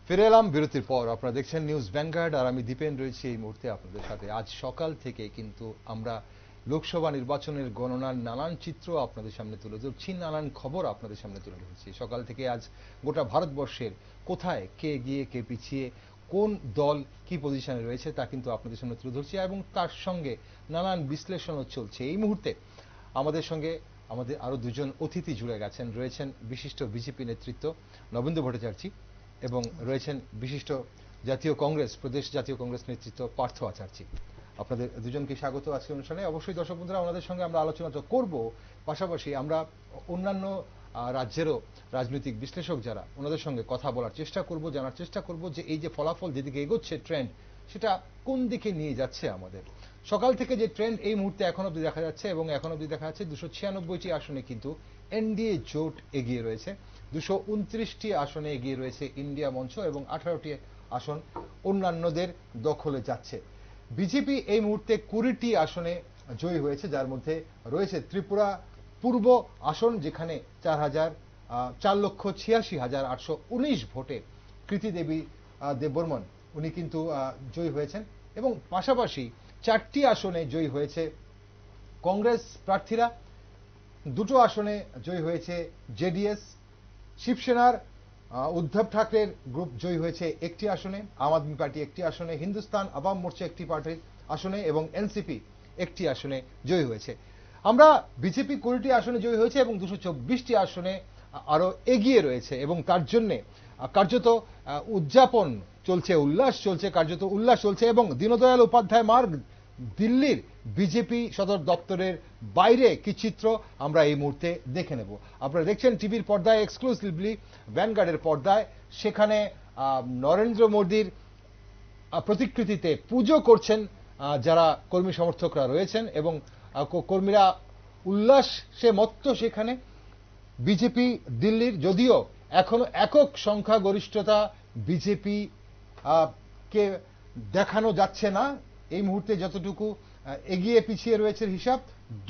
ফিরে এলাম বিরতির পর। আপনারা দেখছেন নিউজ ভ্যানগার্ড, আর আমি দীপেন রয়েছি এই মুহূর্তে আপনাদের সাথে। আজ সকাল থেকে কিন্তু আমরা লোকসভা নির্বাচনের গণনার নানান চিত্র আপনাদের সামনে তুলে ধরছি, নানান খবর আপনাদের সামনে তুলে ধরছি। সকাল থেকে আজ গোটা ভারতবর্ষের কোথায় কে এগিয়ে কে পিছিয়ে, কোন দল কি পজিশনে রয়েছে তা কিন্তু আপনাদের সামনে তুলে ধরছি, এবং তার সঙ্গে নানান বিশ্লেষণও চলছে। এই মুহূর্তে আমাদের সঙ্গে আমাদের আরো দুজন অতিথি জুড়ে গেছেন। রয়েছেন বিশিষ্ট বিজেপি নেতৃত্ব নবেন্দু ভট্টাচার্য এবং রয়েছেন বিশিষ্ট প্রদেশ জাতীয় কংগ্রেস নেতৃত্ব পার্থ আচার্য। আপনাদের দুজনকে স্বাগত আজকের অনুষ্ঠানে। অবশ্যই দর্শক বন্ধুরা, ওনাদের সঙ্গে আমরা আলোচনা তো করব, পাশাপাশি আমরা অন্যান্য রাজ্যেরও রাজনৈতিক বিশ্লেষক যারা, ওনাদের সঙ্গে কথা বলার চেষ্টা করব, জানার চেষ্টা করব যে এই যে ফলাফল যেদিকে এগোচ্ছে ট্রেন্ড, সেটা কোন দিকে নিয়ে যাচ্ছে আমাদের। সকাল থেকে যে ট্রেন্ড এই মুহূর্তে এখন অবধি দেখা যাচ্ছে, এবং এখন অবধি দেখা যাচ্ছে 296টি আসনে কিন্তু এনডিএ জোট এগিয়ে রয়েছে, 229টি আসনে এগিয়ে রয়েছে ইন্ডিয়া মঞ্চ, এবং 18টি আসন অন্যান্যদের দখলে যাচ্ছে। বিজেপি এই মুহূর্তে 20টি আসনে জয়ী হয়েছে, যার মধ্যে রয়েছে ত্রিপুরা পূর্ব আসন, যেখানে 4,86,819 ভোটে কৃতি দেবী দেববর্মন উনি কিন্তু জয়ী হয়েছেন, এবং পাশাপাশি 4টি আসনে জয়ী হয়েছে কংগ্রেস প্রার্থীরা, 2টো আসনে জয়ী হয়েছে জেডিএস, শিবসেনার উদ্ধব ঠাকরের গ্রুপ জয়ী হয়েছে 1টি আসনে, আম আদমি পার্টি 1টি আসনে, হিন্দুস্তান আওয়াম মোর্চা 1টি পার্টির আসনে, এবং এনসিপি 1টি আসনে জয়ী হয়েছে। আমরা বিজেপি 20টি আসনে জয়ী হয়েছে এবং 224টি আসনে আরো এগিয়ে রয়েছে, এবং তার জন্য কার্যত উদযাপন চলছে, কার্যত উল্লাস চলছে। এবং দীনদয়াল উপাধ্যায় মার্গ, দিল্লির বিজেপি সদর দপ্তরের বাইরে কি চিত্র আমরা এই মুহূর্তে দেখে নেব। আপনারা দেখছেন টিভির পর্দায়, এক্সক্লুসিভলি ভ্যানগার্ডের পর্দায়, সেখানে নরেন্দ্র মোদীর প্রতিকৃতিতে পুজো করছেন যারা কর্মী সমর্থকরা রয়েছেন, এবং কর্মীরা উল্লাসে মত্ত সেখানে। বিজেপি দিল্লির, যদিও এখনো একক সংখ্যাগরিষ্ঠতা বিজেপি কে দেখানো যাচ্ছে না এই মুহূর্তে, যতটুকু এগিয়ে পিছিয়ে রয়েছে হিসাব,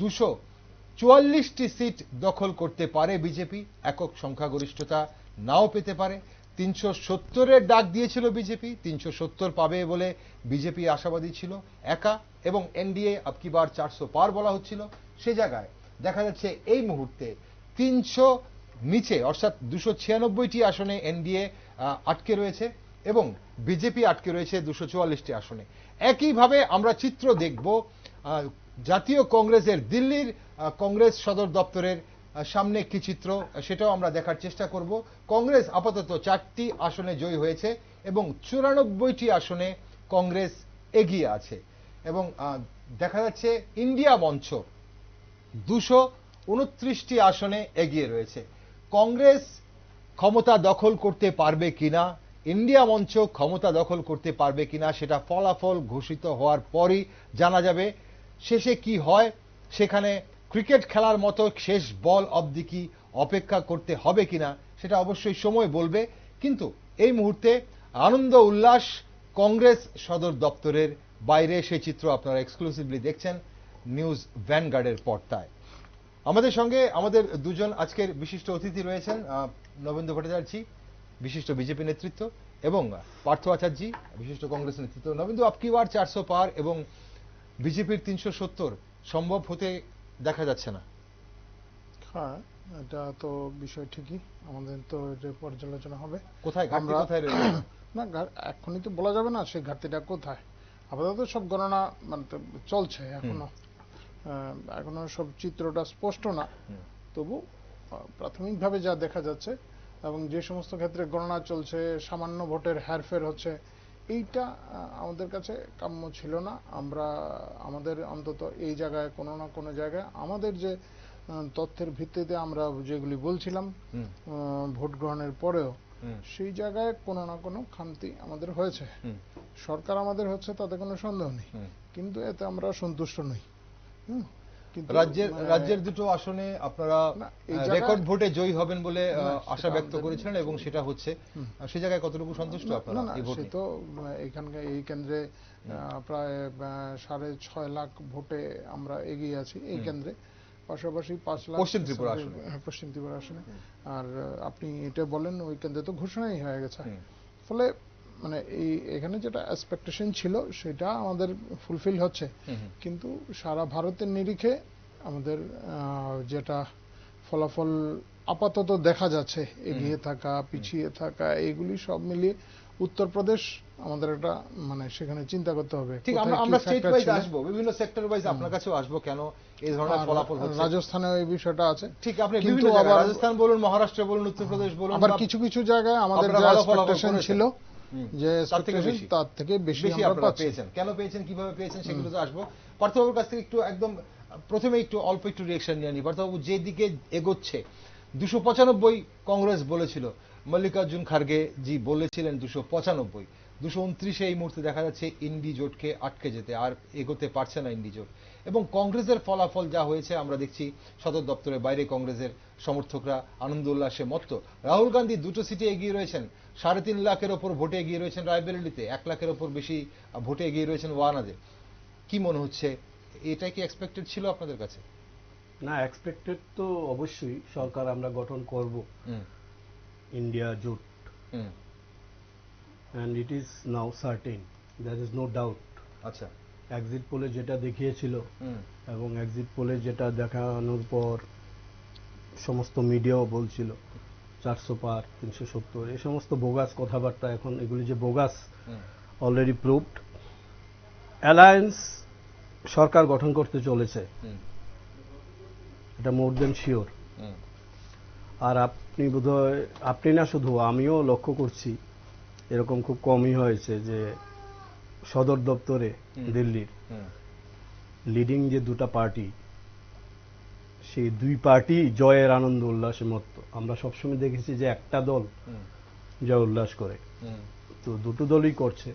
244টি সিট দখল করতে পারে বিজেপি, একক সংখ্যাগরিষ্ঠতা নাও পেতে পারে। 370-এর ডাক দিয়েছিল বিজেপি, 370 পাবে বলে বিজেপি আশাবাদী ছিল একা, এবং এনডিএ আবকি বার 400 পার বলা হচ্ছিল। সে জায়গায় দেখা যাচ্ছে এই মুহূর্তে 300 নিচে, অর্থাৎ 296টি আসনে এনডিএ আটকে রয়েছে, এবং বিজেপি আটকে রয়েছে 244টি আসনে। একইভাবে আমরা চিত্র দেখব জাতীয় কংগ্রেসের, দিল্লির কংগ্রেস সদর দপ্তরের সামনে কি চিত্র, সেটাও আমরা দেখার চেষ্টা করব। কংগ্রেস আপাতত 4টি আসনে জয়ী হয়েছে, এবং 94টি আসনে কংগ্রেস এগিয়ে আছে, এবং দেখা যাচ্ছে ইন্ডিয়া মঞ্চ 229টি আসনে এগিয়ে রয়েছে। কংগ্রেস ক্ষমতা দখল করতে পারবে কিনা, ইন্ডিয়া মঞ্চ ক্ষমতা দখল করতে পারবে কিনা, সেটা ফলাফল ঘোষিত হওয়ার পরই জানা যাবে। শেষে কি হয়, সেখানে ক্রিকেট খেলার মতো শেষ বল অবধি কি অপেক্ষা করতে হবে কিনা, সেটা অবশ্যই সময় বলবে। কিন্তু এই মুহূর্তে আনন্দ উল্লাস কংগ্রেস সদর দপ্তরের বাইরে, সেই চিত্র আপনারা এক্সক্লুসিভলি দেখছেন নিউজ ভ্যানগার্ডের পর্দায়। আমাদের সঙ্গে আমাদের দুজন আজকের বিশিষ্ট অতিথি রয়েছেন, নবেন্দু ভট্টাচার্য, বিশিষ্ট বিজেপি নেতৃত্ব, এবং পার্থ আচার্য, বিশিষ্ট কংগ্রেস নেতৃত্ব। নবেন্দু, আপকি বার 400 পার এবং বিজেপির 370 সম্ভব হতে দেখা যাচ্ছে না। হ্যাঁ, এটা তো বিষয় ঠিকই, আমাদের তো এটা পর্যালোচনা হবে। কোথায় ঘাটতি, কোথায় রয়েছে? না, এখনই তো বলা যাবে না সেই ঘাটতিটা কোথায়। আপাতত সব গণনা মানে চলছে, এখনো সব চিত্রটা স্পষ্ট না, তবু প্রাথমিকভাবে যা দেখা যাচ্ছে, এবং যে সমস্ত ক্ষেত্রে গণনা চলছে সামান্য ভোটের হেরফের হচ্ছে, এইটা আমাদের কাছে কাম্য ছিল না। আমাদের অন্তত এই জায়গায় কোনো না কোনো জায়গায় আমাদের যে তথ্যের ভিত্তিতে আমরা যেগুলি বলছিলাম ভোট গ্রহণের পরেও, সেই জায়গায় কোনো না কোনো খামতি আমাদের হয়েছে। সরকার আমাদের হচ্ছে তাতে কোনো সন্দেহ নেই, কিন্তু এতে আমরা সন্তুষ্ট নই। রাজ্যের 2টো আসনে আপনারা রেকর্ড ভোটে জয়ী হবেন বলে আশা ব্যক্ত করেছিলেন, এবং সেটা হচ্ছে, সেই জায়গায় কতটুকু সন্তুষ্ট আপনারা? সে তো এখানকার এই কেন্দ্রে প্রায় 6.5 লাখ ভোটে আমরা এগিয়ে আছি এই কেন্দ্রে, পাশাপাশি 5 লাখ পশ্চিম ত্রিপুরা আসনে। আর আপনি এটা বলেন, ওই কেন্দ্রে তো ঘোষণাই হয়ে গেছে, ফলে মানে এখানে যেটা এক্সপেকটেশন ছিল সেটা আমাদের ফুলফিল হচ্ছে, কিন্তু সারা ভারতের নিরিখে আমাদের যেটা ফলাফল আপাতত দেখা যাচ্ছে, এগিয়ে থাকা পিছিয়ে থাকা এইগুলি সব মিলিয়ে উত্তরপ্রদেশ আমাদের একটা মানে সেখানে চিন্তা করতে হবে। ঠিক, আমরা স্টেট ওয়াইজ আসবো, বিভিন্ন সেক্টর ওয়াইজ আপনার কাছেও আসবো কেন এই ধরনের ফলাফল হচ্ছে। রাজস্থানে এই বিষয়টা আছে, ঠিক, আপনি বিভিন্ন জায়গায় রাজস্থান বলুন, মহারাষ্ট্র বলুন, উত্তরপ্রদেশ বলুন, আবার কিছু কিছু জায়গায় আমাদের যে এক্সপেকটেশন ছিল যে তার থেকে বেশি আমরা পেয়েছেন। কেন পেয়েছেন, কিভাবে পেয়েছেন, সেগুলো তো আসবো। পার্থবাবুর কাছ থেকে একটু একদম প্রথমে একটু অল্প একটু রিঅ্যাকশন নিয়ে নিই। পার্থবাবু, যে দিকে এগোচ্ছে 295 কংগ্রেস বলেছিল, মল্লিকার্জুন খার্গে জি বলেছিলেন 295, 229 এই মুহূর্তে দেখা যাচ্ছে ইন্ডি জোটকে আটকে যেতে, আর এগোতে পারছে না ইন্ডি জোট। এবং কংগ্রেসের ফলাফল যা হয়েছে আমরা দেখছি, সদর দপ্তরের বাইরে কংগ্রেসের সমর্থকরা আনন্দ উল্লাসে মত্ত। রাহুল গান্ধী 2টো সিটে এগিয়ে রয়েছেন, 3.5 লাখের ওপর ভোটে এগিয়ে রয়েছেন রায়বেরেলিতে, 1 লাখের ওপর বেশি ভোটে এগিয়ে রয়েছেন ওয়ানাদে। কি মনে হচ্ছে, এটা কি এক্সপেক্টেড ছিল আপনাদের কাছে? না, এক্সপেক্টেড তো অবশ্যই। সরকার আমরা গঠন করব, ইন্ডিয়া জোট, and it is now certain, there is no doubt. আচ্ছা, এক্সিট পোলে যেটা দেখিয়েছিল এবং এক্সিট পোলে যেটা দেখানোর পর সমস্ত মিডিয়াও বলছিল 400 পার, 370, এই সমস্ত বোগাস কথাবার্তা, এখন এগুলি যে বোগাস অলরেডি প্রুভড। অ্যালায়েন্স সরকার গঠন করতে চলেছে, এটা মোর দেন শিওর। আর আপনি বোধহয়, আপনি না শুধু, আমিও লক্ষ্য করছি এরকম খুব কমই হয়েছে যে সদর দপ্তরে দিল্লির লিডিং যে দুটা পার্টি, সেই দুই পার্টি জয়ের আনন্দ উল্লাসে মত্ত। আমরা সবসময় দেখেছি যে একটা দল জয় উল্লাস করে, তো দুটো দলই করছে।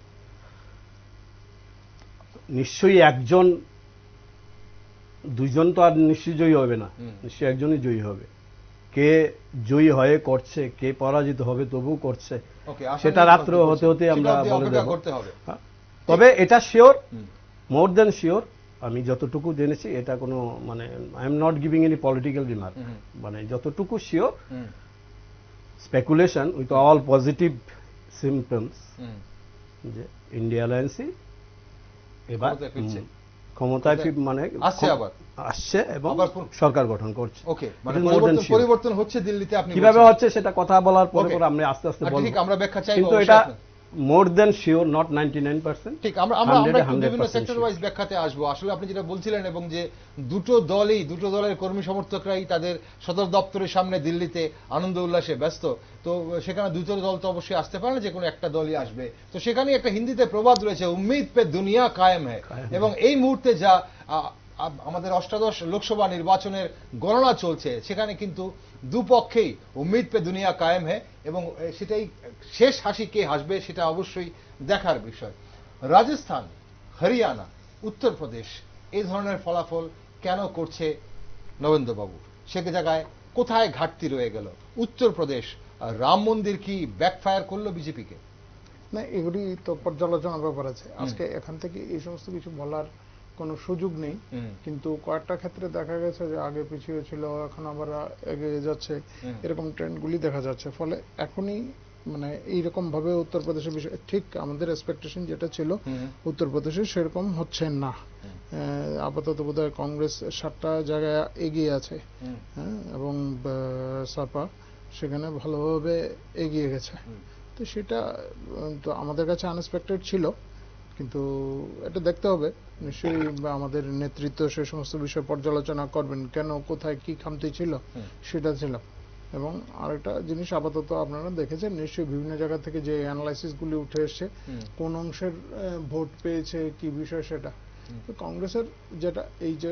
নিশ্চয়ই একজন, দুইজন তো আর নিশ্চয়ই জয়ী হবে না, নিশ্চয়ই একজনই জয়ী হবে। কে জয়ী হয়ে করছে, কে পরাজিত হবে তবু করছে, সেটা রাত্র হতে হতে আমরা বলে দেব। তবে এটা শিওর, মোর দেন শিওর, আমি যতটুকু জেনেছি, এটা কোনো মানে I am not giving any political remark, মানে যতটুকু sure, speculation with all positive symptoms, যে ইন্ডিয়া অ্যালায়েন্সই এবার ক্ষমতায় মানে আসছে এবং সরকার গঠন করছে। ওকে, মানে পরিবর্তন হচ্ছে দিল্লিতে, আপনি কিভাবে হচ্ছে সেটা কথা বলার পরে পরে আমরা আস্তে আস্তে বলবো। ঠিক, আমরা ব্যাখ্যা চাইবো, কিন্তু এটা মোর দেন শিওর, নট 99%। ঠিক, আমরা বিভিন্ন সেক্টর ওয়াইজ ব্যাখ্যাতে আসবো। আসলে আপনি যেটা বলছিলেন, এবং যে দুটো দলের কর্মী সমর্থকরাই তাদের সদর দপ্তরের সামনে দিল্লিতে আনন্দ উল্লাসে ব্যস্ত, তো সেখানে দুটো দল তো অবশ্যই আসতে পারে না, যে কোনো একটা দলই আসবে। তো সেখানে একটা হিন্দিতে প্রবাদ রয়েছে, উম্মিদ পে দুনিয়া কায়েম হ্যায়। এবং এই মুহূর্তে যা আমাদের 18 লোকসভা নির্বাচনের গণনা চলছে, সেখানে কিন্তু দুপক্ষেই উম্মিদ পে দুনিয়া কায়েম হ্যায়, এবং সেটাই শেষ হাসি কে হাসবে সেটা অবশ্যই দেখার বিষয়। রাজস্থান, হরিয়ানা, উত্তরপ্রদেশ এই ধরনের ফলাফল কেন করছে নবেন্দ্রবাবু? সে জায়গায় কোথায় ঘাটতি রয়ে গেল? উত্তরপ্রদেশ, রাম মন্দির কি ব্যাকফায়ার করলো বিজেপিকে? না, এগুলি তো পর্যালোচনার ব্যাপার আছে। আজকে এখান থেকে এই সমস্ত কিছু বলার কোনো সুযোগ নেই, কিন্তু কয়েকটা ক্ষেত্রে দেখা গেছে যে আগে পিছিয়ে ছিল, এখন আবার এগিয়ে যাচ্ছে, এরকম ট্রেন্ডগুলি দেখা যাচ্ছে। ফলে এখনই মানে এইরকম ভাবে উত্তরপ্রদেশের বিষয়, ঠিক আমাদের এক্সপেকটেশন যেটা ছিল উত্তরপ্রদেশে সেরকম হচ্ছে না। আপাতত বোধহয় কংগ্রেস 7টা জায়গায় এগিয়ে আছে, এবং সাপা সেখানে ভালোভাবে এগিয়ে গেছে। তো সেটা তো আমাদের কাছে আনএক্সপেক্টেড ছিল, কিন্তু এটা দেখতে হবে নিশ্চয়ই, আমাদের নেতৃত্ব সে সমস্ত বিষয় পর্যালোচনা করবেন, কেন কোথায় কি খামতি ছিল সেটা ছিল। এবং আরেকটা জিনিস আপাতত আপনারা দেখেছেন নিশ্চয়ই, বিভিন্ন জায়গা থেকে যে অ্যানালাইসিস গুলি উঠে এসছে, কোন অংশের ভোট পেয়েছে কি বিষয় সেটা। তো কংগ্রেসের যেটা এই যে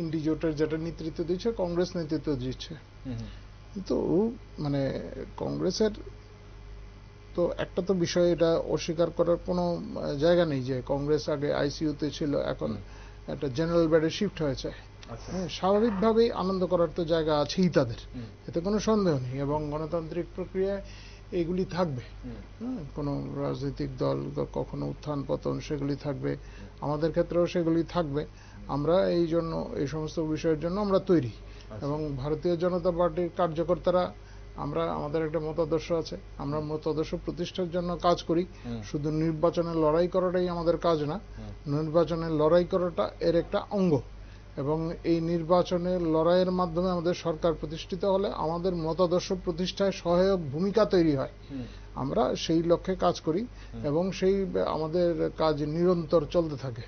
ইন্ডি জোটের যেটা নেতৃত্ব দিচ্ছে, কংগ্রেস নেতৃত্ব দিচ্ছে, কিন্তু মানে কংগ্রেসের তো একটা তো বিষয়, এটা অস্বীকার করার কোনো জায়গা নেই যে কংগ্রেস আগে আইসিইউতে ছিল, এখন একটা জেনারেল বেডে শিফট হয়েছে। স্বাভাবিকভাবেই আনন্দ করার তো জায়গা আছেই তাদের, এতে কোনো সন্দেহ নেই। এবং গণতান্ত্রিক প্রক্রিয়ায় এইগুলি থাকবে, কোনো রাজনৈতিক দল কখনো উত্থান পতন সেগুলি থাকবে, আমাদের ক্ষেত্রেও সেগুলি থাকবে। আমরা এই জন্য এই সমস্ত বিষয়ের জন্য আমরা তৈরি, এবং ভারতীয় জনতা পার্টির কার্যকর্তারা আমরা আমাদের একটা মতাদর্শ আছে, আমরা মতাদর্শ প্রতিষ্ঠার জন্য কাজ করি। শুধু নির্বাচনে লড়াই করাটাই আমাদের কাজ না, নির্বাচনে লড়াই করাটা এর একটা অঙ্গ, এবং এই নির্বাচনের লড়াইয়ের মাধ্যমে আমাদের সরকার প্রতিষ্ঠিত হলে আমাদের মতাদর্শ প্রতিষ্ঠায় সহায়ক ভূমিকা তৈরি হয়। আমরা সেই লক্ষ্যে কাজ করি এবং সেই আমাদের কাজ নিরন্তর চলতে থাকে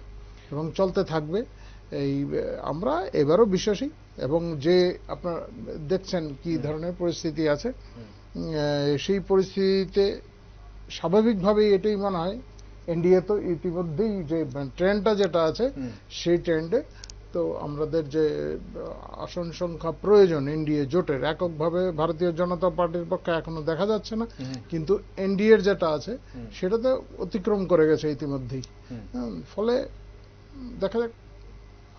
এবং চলতে থাকবে। এই আমরা এবারও বিশ্বাসী, এবং যে আপনারা দেখছেন কি ধরনের পরিস্থিতি আছে, সেই পরিস্থিতিতে স্বাভাবিকভাবেই এটাই মনে হয় এনডিএ তো ইতিমধ্যেই যে ট্রেন্ডটা যেটা আছে সেই ট্রেন্ডে তো আমাদের যে আসন সংখ্যা প্রয়োজন এনডিএ জোটের, এককভাবে ভারতীয় জনতা পার্টির পক্ষে এখনো দেখা যাচ্ছে না, কিন্তু এনডিএর যেটা আছে সেটাতে অতিক্রম করে গেছে ইতিমধ্যেই। ফলে দেখা যাক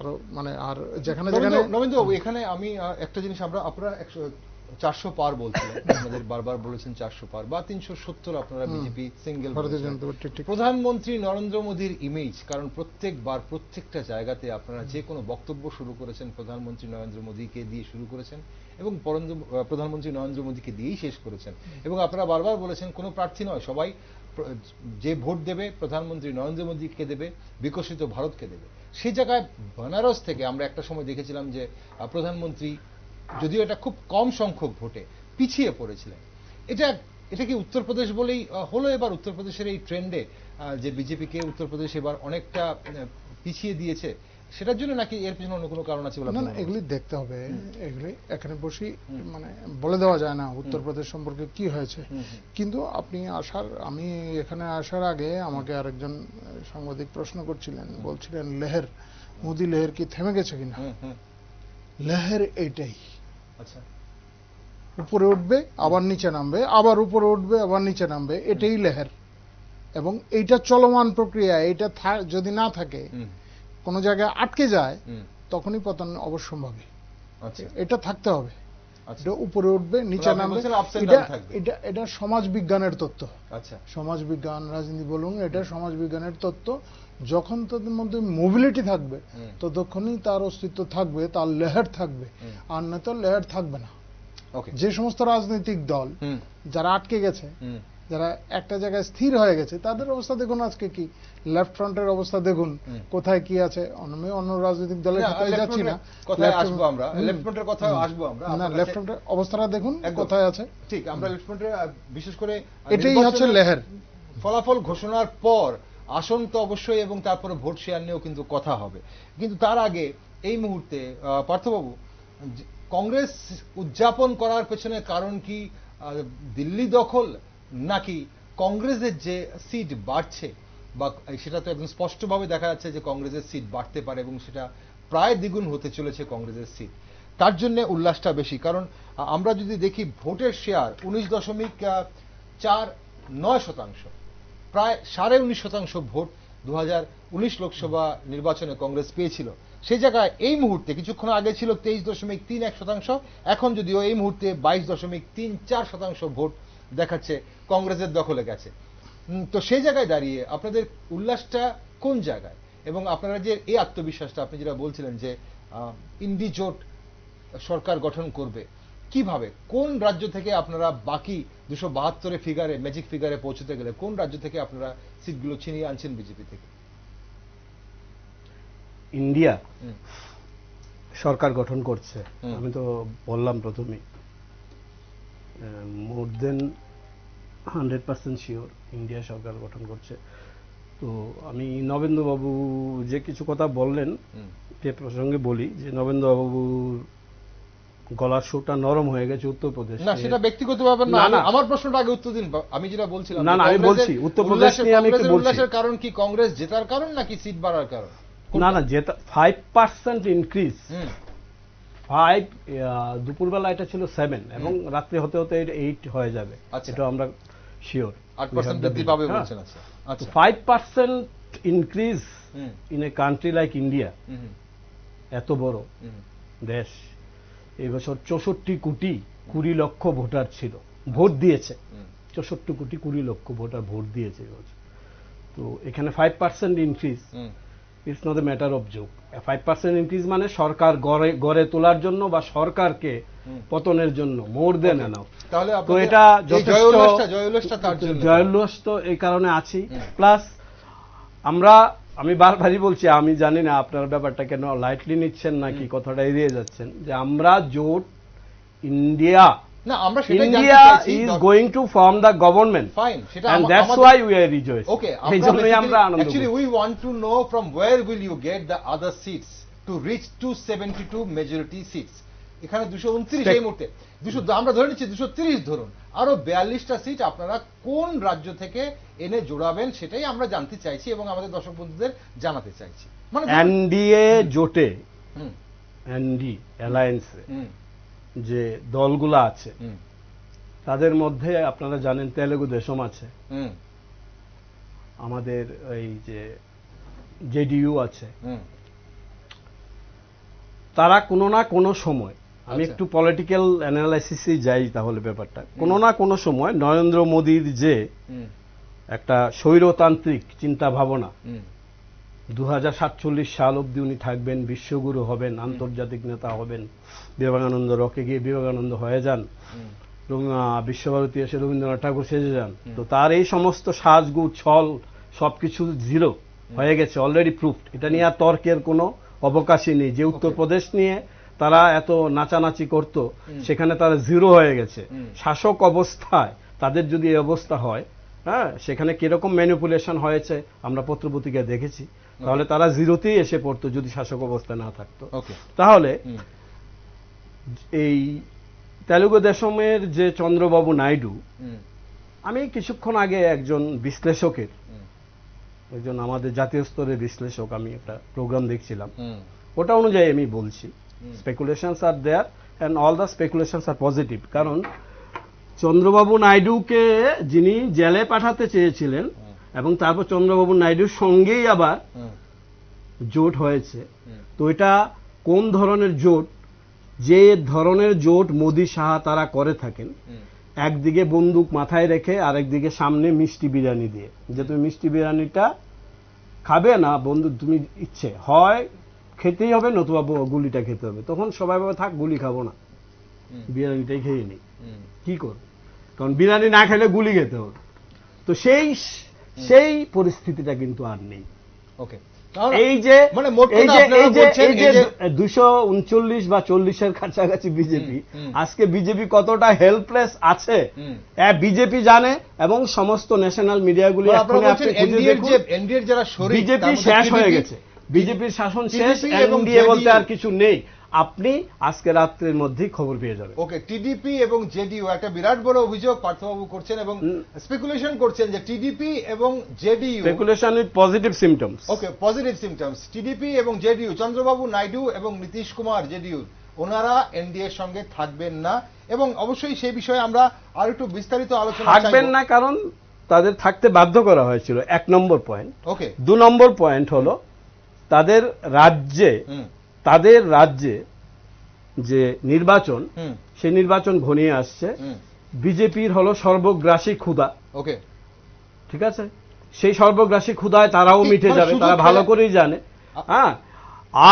আরো মানে আর যেখানে যেখানে নবীন্দ্রবাবু, এখানে আমি একটা জিনিস, আপনারা 400 পার বলছিলেন, আপনাদের বারবার বলেছেন 400 পার বা 370 আপনারা বিজেপি সিঙ্গেল। প্রধানমন্ত্রী নরেন্দ্র মোদীর ইমেজ, কারণ প্রত্যেকবার প্রত্যেকটা জায়গাতে আপনারা যে কোনো বক্তব্য শুরু করেছেন প্রধানমন্ত্রী নরেন্দ্র মোদীকে দিয়ে শুরু করেছেন এবং প্রধানমন্ত্রী নরেন্দ্র মোদীকে দিয়েই শেষ করেছেন, এবং আপনারা বারবার বলেছেন কোনো প্রার্থী নয়, সবাই যে ভোট দেবে প্রধানমন্ত্রী নরেন্দ্র মোদীকে দেবে, বিকশিত ভারতকে দেবে। সেই জায়গায় বেনারস থেকে আমরা একটা সময় দেখেছিলাম যে প্রধানমন্ত্রী, যদিও এটা খুব কম সংখ্যক ভোটে, পিছিয়ে পড়েছিলেন। এটা কি উত্তরপ্রদেশ বলেই হলো এবার? উত্তরপ্রদেশের এই ট্রেন্ডে যে বিজেপিকে উত্তরপ্রদেশ এবার অনেকটা পিছিয়ে দিয়েছে, সেটার জন্য নাকি এর পিছনে অন্য কোনো কারণ আছে বলে? না, এগুলি দেখতে হবে, এগুলি এখানে বসি মানে বলে দেওয়া যায় না উত্তরপ্রদেশ সম্পর্কে কি হয়েছে। কিন্তু আমি এখানে আসার আগে আমাকে আরেকজন সাংবাদিক প্রশ্ন করছিলেন, বলছিলেন লেহের, মোদী লেহের কি থেমে গেছে কিনা। লেহের এইটাই, আচ্ছা, উপরে উঠবে আবার নিচে নামবে, আবার উপরে উঠবে আবার নিচে নামবে, এটাই লেহের। এবং এইটা চলমান প্রক্রিয়া, এটা যদি না থাকে, কোনো জায়গায় আটকে যায়, তখনই পতন অবশ্যম্ভাবী। এটা থাকতে হবে, এটা উপরে উঠবে নিচে নামবে, এটা সমাজ বিজ্ঞানের তত্ত্ব। সমাজ বিজ্ঞান, রাজনীতি বলুন, এটা সমাজ বিজ্ঞানের তত্ত্ব। যখন তাদের মধ্যে মোবিলিটি থাকবে ততক্ষণই তার অস্তিত্ব থাকবে, তার লেহার থাকবে, আর না তো লেহার থাকবে না। যে সমস্ত রাজনৈতিক দল যারা আটকে গেছে, যারা একটা জায়গায় স্থির হয়ে গেছে, তাদের অবস্থা দেখুন আজকে কি। লেফট ফ্রন্টের অবস্থা দেখুন কোথায় কি আছে। অন্য রাজনৈতিক দলের ক্ষেত্রে যাচ্ছি না, লেফট ফ্রন্টের অবস্থাটা দেখুন কোথায় আছে। ঠিক, আমরা লেফট ফ্রন্টের বিশেষ করে এটাই হচ্ছে লেহার। ফলাফল ঘোষণার পর আসন তো অবশ্যই, এবং তারপরে ভোট শেয়ার নিয়েও কিন্তু কথা হবে। কিন্তু তার আগে এই মুহূর্তে পার্থবাবু, কংগ্রেস উদযাপন করার পেছনে কারণ কি দিল্লি দখল, নাকি কংগ্রেসের যে সিট বাড়ছে, বা সেটা তো একদম স্পষ্টভাবে দেখা যাচ্ছে যে কংগ্রেসের সিট বাড়তে পারে এবং সেটা প্রায় দ্বিগুণ হতে চলেছে কংগ্রেসের সিট, তার জন্য উল্লাসটা বেশি? কারণ আমরা যদি দেখি ভোটের শেয়ার 19.49%, প্রায় 19.5% ভোট 2019 লোকসভা নির্বাচনে কংগ্রেস পেয়েছিল। সেই জায়গায় এই মুহূর্তে কিছুক্ষণ আগে ছিল 23.31%, এখন যদিও এই মুহূর্তে 22.34% ভোট দেখাচ্ছে কংগ্রেসের দখলে গেছে। তো সেই জায়গায় দাঁড়িয়ে আপনাদের উল্লাসটা কোন জায়গায়, এবং আপনারা যে এই আত্মবিশ্বাসটা আপনি যেটা বলছিলেন যে ইন্ডি জোট সরকার গঠন করবে, কিভাবে, কোন রাজ্য থেকে আপনারা বাকি 272 ফিগারে, ম্যাজিক ফিগারে পৌঁছতে গেলে কোন রাজ্য থেকে আপনারা সিটগুলো ছিনিয়ে আনছেন বিজেপি থেকে? ইন্ডিয়া সরকার গঠন করছে, আমি তো বললাম প্রথমেই, মোর দেন 100% শিওর ইন্ডিয়া সরকার গঠন করছে। তো আমি নবেন্দ্রবাবু যে কিছু কথা বললেন যে প্রসঙ্গে বলি যে নবেন্দ্রবাবুর গলার সুরটা নরম হয়ে গেছে উত্তরপ্রদেশ। না, সেটা ব্যক্তিগতভাবে না, আমার প্রশ্নটা আগে উত্তর দিন। আমি যেটা বলছিলাম, না আমি বলছি উত্তরপ্রদেশ নিয়ে আমি একটু বলছি। উল্লাসের কারণ কি কংগ্রেস জেতার কারণ নাকি সিট বাড়ার কারণ? না, জেতা 5% ইনক্রিজ। 5 দুপুরবেলা এটা ছিল 7 এবং রাত্রে হতে হতে 8 হয়ে যাবে, এটা আমরা শিওর। 8% বৃদ্ধি পাবে বলছেন। আচ্ছা, 5% increase in a country like India, এত বড় দেশ। এই বছর 64 কোটি 20 লক্ষ ভোটার ছিল, ভোট দিয়েছে। 64 কোটি 20 লক্ষ ভোটার ভোট দিয়েছে এই বছর। তো এখানে 5% increase, it's not a matter of joke. 5% increase মানে সরকার গড়ে তোলার জন্য বা সরকারকে পতনের জন্য মোর দেন এনাফ। তাহলে তো এটা যথেষ্ট জয়োল্লাসটা তার জন্য, জয়োল্লাস তো এই কারণে আছি। প্লাস আমি বারবারই বলছি, আমি জানি না আপনার ব্যাপারটা কেন লাইটলি নিচ্ছেন নাকি কথাটা এড়িয়ে যাচ্ছেন, যে আমরা জোট ইন্ডিয়া না, আমরা সেটাই জানতে India চাইছি। is going to form the government, Fine, সেটা and that's why we are rejoicing. Okay, এই জন্যই আমরা আনন্দ actually করছি। we want to know from where will you get the other seats to reach 272 majority seats? এখানে 229 এই মুহূর্তে, আমরা ধরে নিচ্ছি 230 ধরুন, আরো 42টা সিট আপনারা কোন রাজ্য থেকে এনে জোড়াবেন সেটাই আমরা জানতে চাইছি এবং আমাদের দর্শক বন্ধুদের জানাতে চাইছি। মানে এনডিএ জোটে, এনডি অ্যালায়েন্সে যে দলগুলো আছে তাদের মধ্যে আপনারা জানেন তেলেগু দেশম আছে, আমাদের এই যে জেডিইউ আছে, তারা কোনো না কোনো সময়, আমি একটু পলিটিক্যাল অ্যানালাইসিসে যাই তাহলে ব্যাপারটা, কোনো না কোনো সময় নরেন্দ্র মোদীর যে একটা স্বৈরতান্ত্রিক চিন্তা ভাবনা, 2047 সাল অবধি উনি থাকবেন, বিশ্বগুরু হবেন, আন্তর্জাতিক নেতা হবেন, বিবেকানন্দ রকে গিয়ে বিবেকানন্দ হয়ে যান, বিশ্বভারতী এসে রবীন্দ্রনাথ ঠাকুর সেজে যান। তো তার এই সমস্ত সাজগুজ ছল সবকিছু জিরো হয়ে গেছে, অলরেডি প্রুফড। এটা নিয়ে আর তর্কের কোনো অবকাশই নেই। যে উত্তরপ্রদেশ নিয়ে তারা এত নাচানাচি করত, সেখানে তারা জিরো হয়ে গেছে। শাসক অবস্থায় তাদের যদি এই অবস্থা হয়, হ্যাঁ, সেখানে কিরকম ম্যানিপুলেশন হয়েছে আমরা পত্রপত্রিকায় দেখেছি। তাহলে তারা জিরোতেই এসে পড়তো যদি শাসক অবস্থা না থাকতো। তাহলে এই তেলুগু দেশমের যে চন্দ্রবাবু নাইডু, আমি কিছুক্ষণ আগে একজন বিশ্লেষকের, একজন আমাদের জাতীয় স্তরের বিশ্লেষক, আমি একটা প্রোগ্রাম দেখছিলাম, ওটা অনুযায়ী আমি বলছি speculations are there and all the speculations are positive. কারণ চন্দ্রবাবু নাইডুকে যিনি জেলে পাঠাতে চেয়েছিলেন এবং তারপর চন্দ্রবাবু নাইডুর সঙ্গেই আবার জোট হয়েছে, তো এটা কোন ধরনের জোট? যে ধরনের জোট মোদি শাহ তারা করে থাকেন, একদিকে বন্দুক মাথায় রেখে আরেকদিকে সামনে মিষ্টি বিরিয়ানি দিয়ে, যে তুমি মিষ্টি বিরিয়ানিটা খাবে না বন্ধু, তুমি ইচ্ছে হয় খেতেই হবে, নতুবা গুলিটা খেতে হবে। তখন সবাই ভাবে থাক গুলি খাবো না, বিরিয়ানিটাই খেয়ে নিই। কি করব? কারণ বিরিয়ানি না খেলে গুলি খেতে হবে। তো সেই পরিস্থিতিটা কিন্তু আর নেই। ওকে, এই যে 239 বা 40-এর কাছাকাছি বিজেপি, আজকে বিজেপি কতটা হেল্পলেস আছে বিজেপি জানে, এবং সমস্ত ন্যাশনাল মিডিয়াগুলি বিজেপি শেষ হয়ে গেছে, বিজেপির শাসন শেষ, এনডিএ বলতে আর কিছু নেই। আপনি আজকে রাত্রের মধ্যেই খবর পেয়ে যাবেন। ওকে, টিডিপি এবং জেডিইউ একটা বিরাট বড় অভিযোগ পার্থবাবু করছেন এবং স্পেকুলেশন করছেন যে টিডিপি এবং JDU, speculation with positive symptoms. Okay, positive symptoms, TDP এবং জেডিইউ, চন্দ্রবাবু নাইডু এবং নীতিশ কুমার জেডিইউ, ওনারা এনডিএর সঙ্গে থাকবেন না। এবং অবশ্যই সেই বিষয়ে আমরা আর একটু বিস্তারিত আলোচনা থাকবেন না, কারণ তাদের থাকতে বাধ্য করা হয়েছিল, 1 নম্বর পয়েন্ট। ওকে, 2 নম্বর পয়েন্ট হলো তাদের রাজ্যে যে নির্বাচন, সেই নির্বাচন ঘনিয়ে আসছে। বিজেপির হলো সর্বগ্রাসী ক্ষুধা। ওকে, ঠিক আছে, সেই সর্বগ্রাসী ক্ষুধায় তারাও মিটে যাবে, তারা ভালো করেই জানে। হ্যাঁ,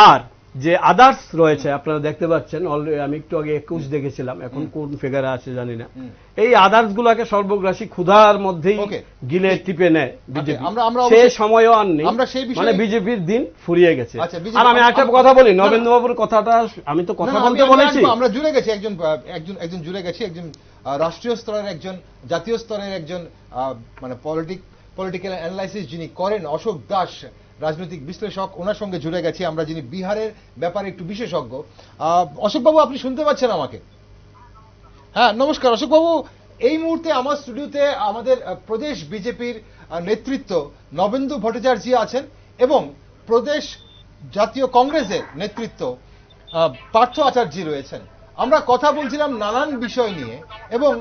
আর যে আদার্স রয়েছে আপনারা দেখতে পাচ্ছেন, অলরেডি আমি একটু আগে 21 দেখেছিলাম, এখন কোন ফিগারে আছে জানি না, এই আদার্স গুলাকে সর্বগ্রাসী ক্ষুধার মধ্যেই গিলে টিপে নেয় বিজেপি। সে সময়ও আর নেই, মানে বিজেপির দিন ফুরিয়ে গেছে। আর আমি একটা কথা বলি, নবেন্দ্রবাবুর কথাটা আমি তো কথা বলতে বলেছি, আমরা জুড়ে গেছি, একজন জুড়ে গেছি, একজন রাষ্ট্রীয় স্তরের, একজন জাতীয় স্তরের একজন মানে পলিটিক্যাল অ্যানালাইসিস যিনি করেন, অশোক দাস, রাজনৈতিক বিশ্লেষক, ওনার সঙ্গে জুড়ে গেছি আমরা, যিনি বিহারের ব্যাপারে একটু বিশেষজ্ঞ। অশোকবাবু, আপনি শুনতে পাচ্ছেন আমাকে? হ্যাঁ, নমস্কার অশোকবাবু। এই মুহূর্তে আমার স্টুডিওতে আমাদের প্রদেশ বিজেপির নেতৃত্ব নবেন্দু ভট্টাচার্য আছেন এবং প্রদেশ জাতীয় কংগ্রেসের নেতৃত্ব পার্থ আচার্য রয়েছেন। আমরা কথা বলছিলাম নানান বিষয় নিয়ে এবং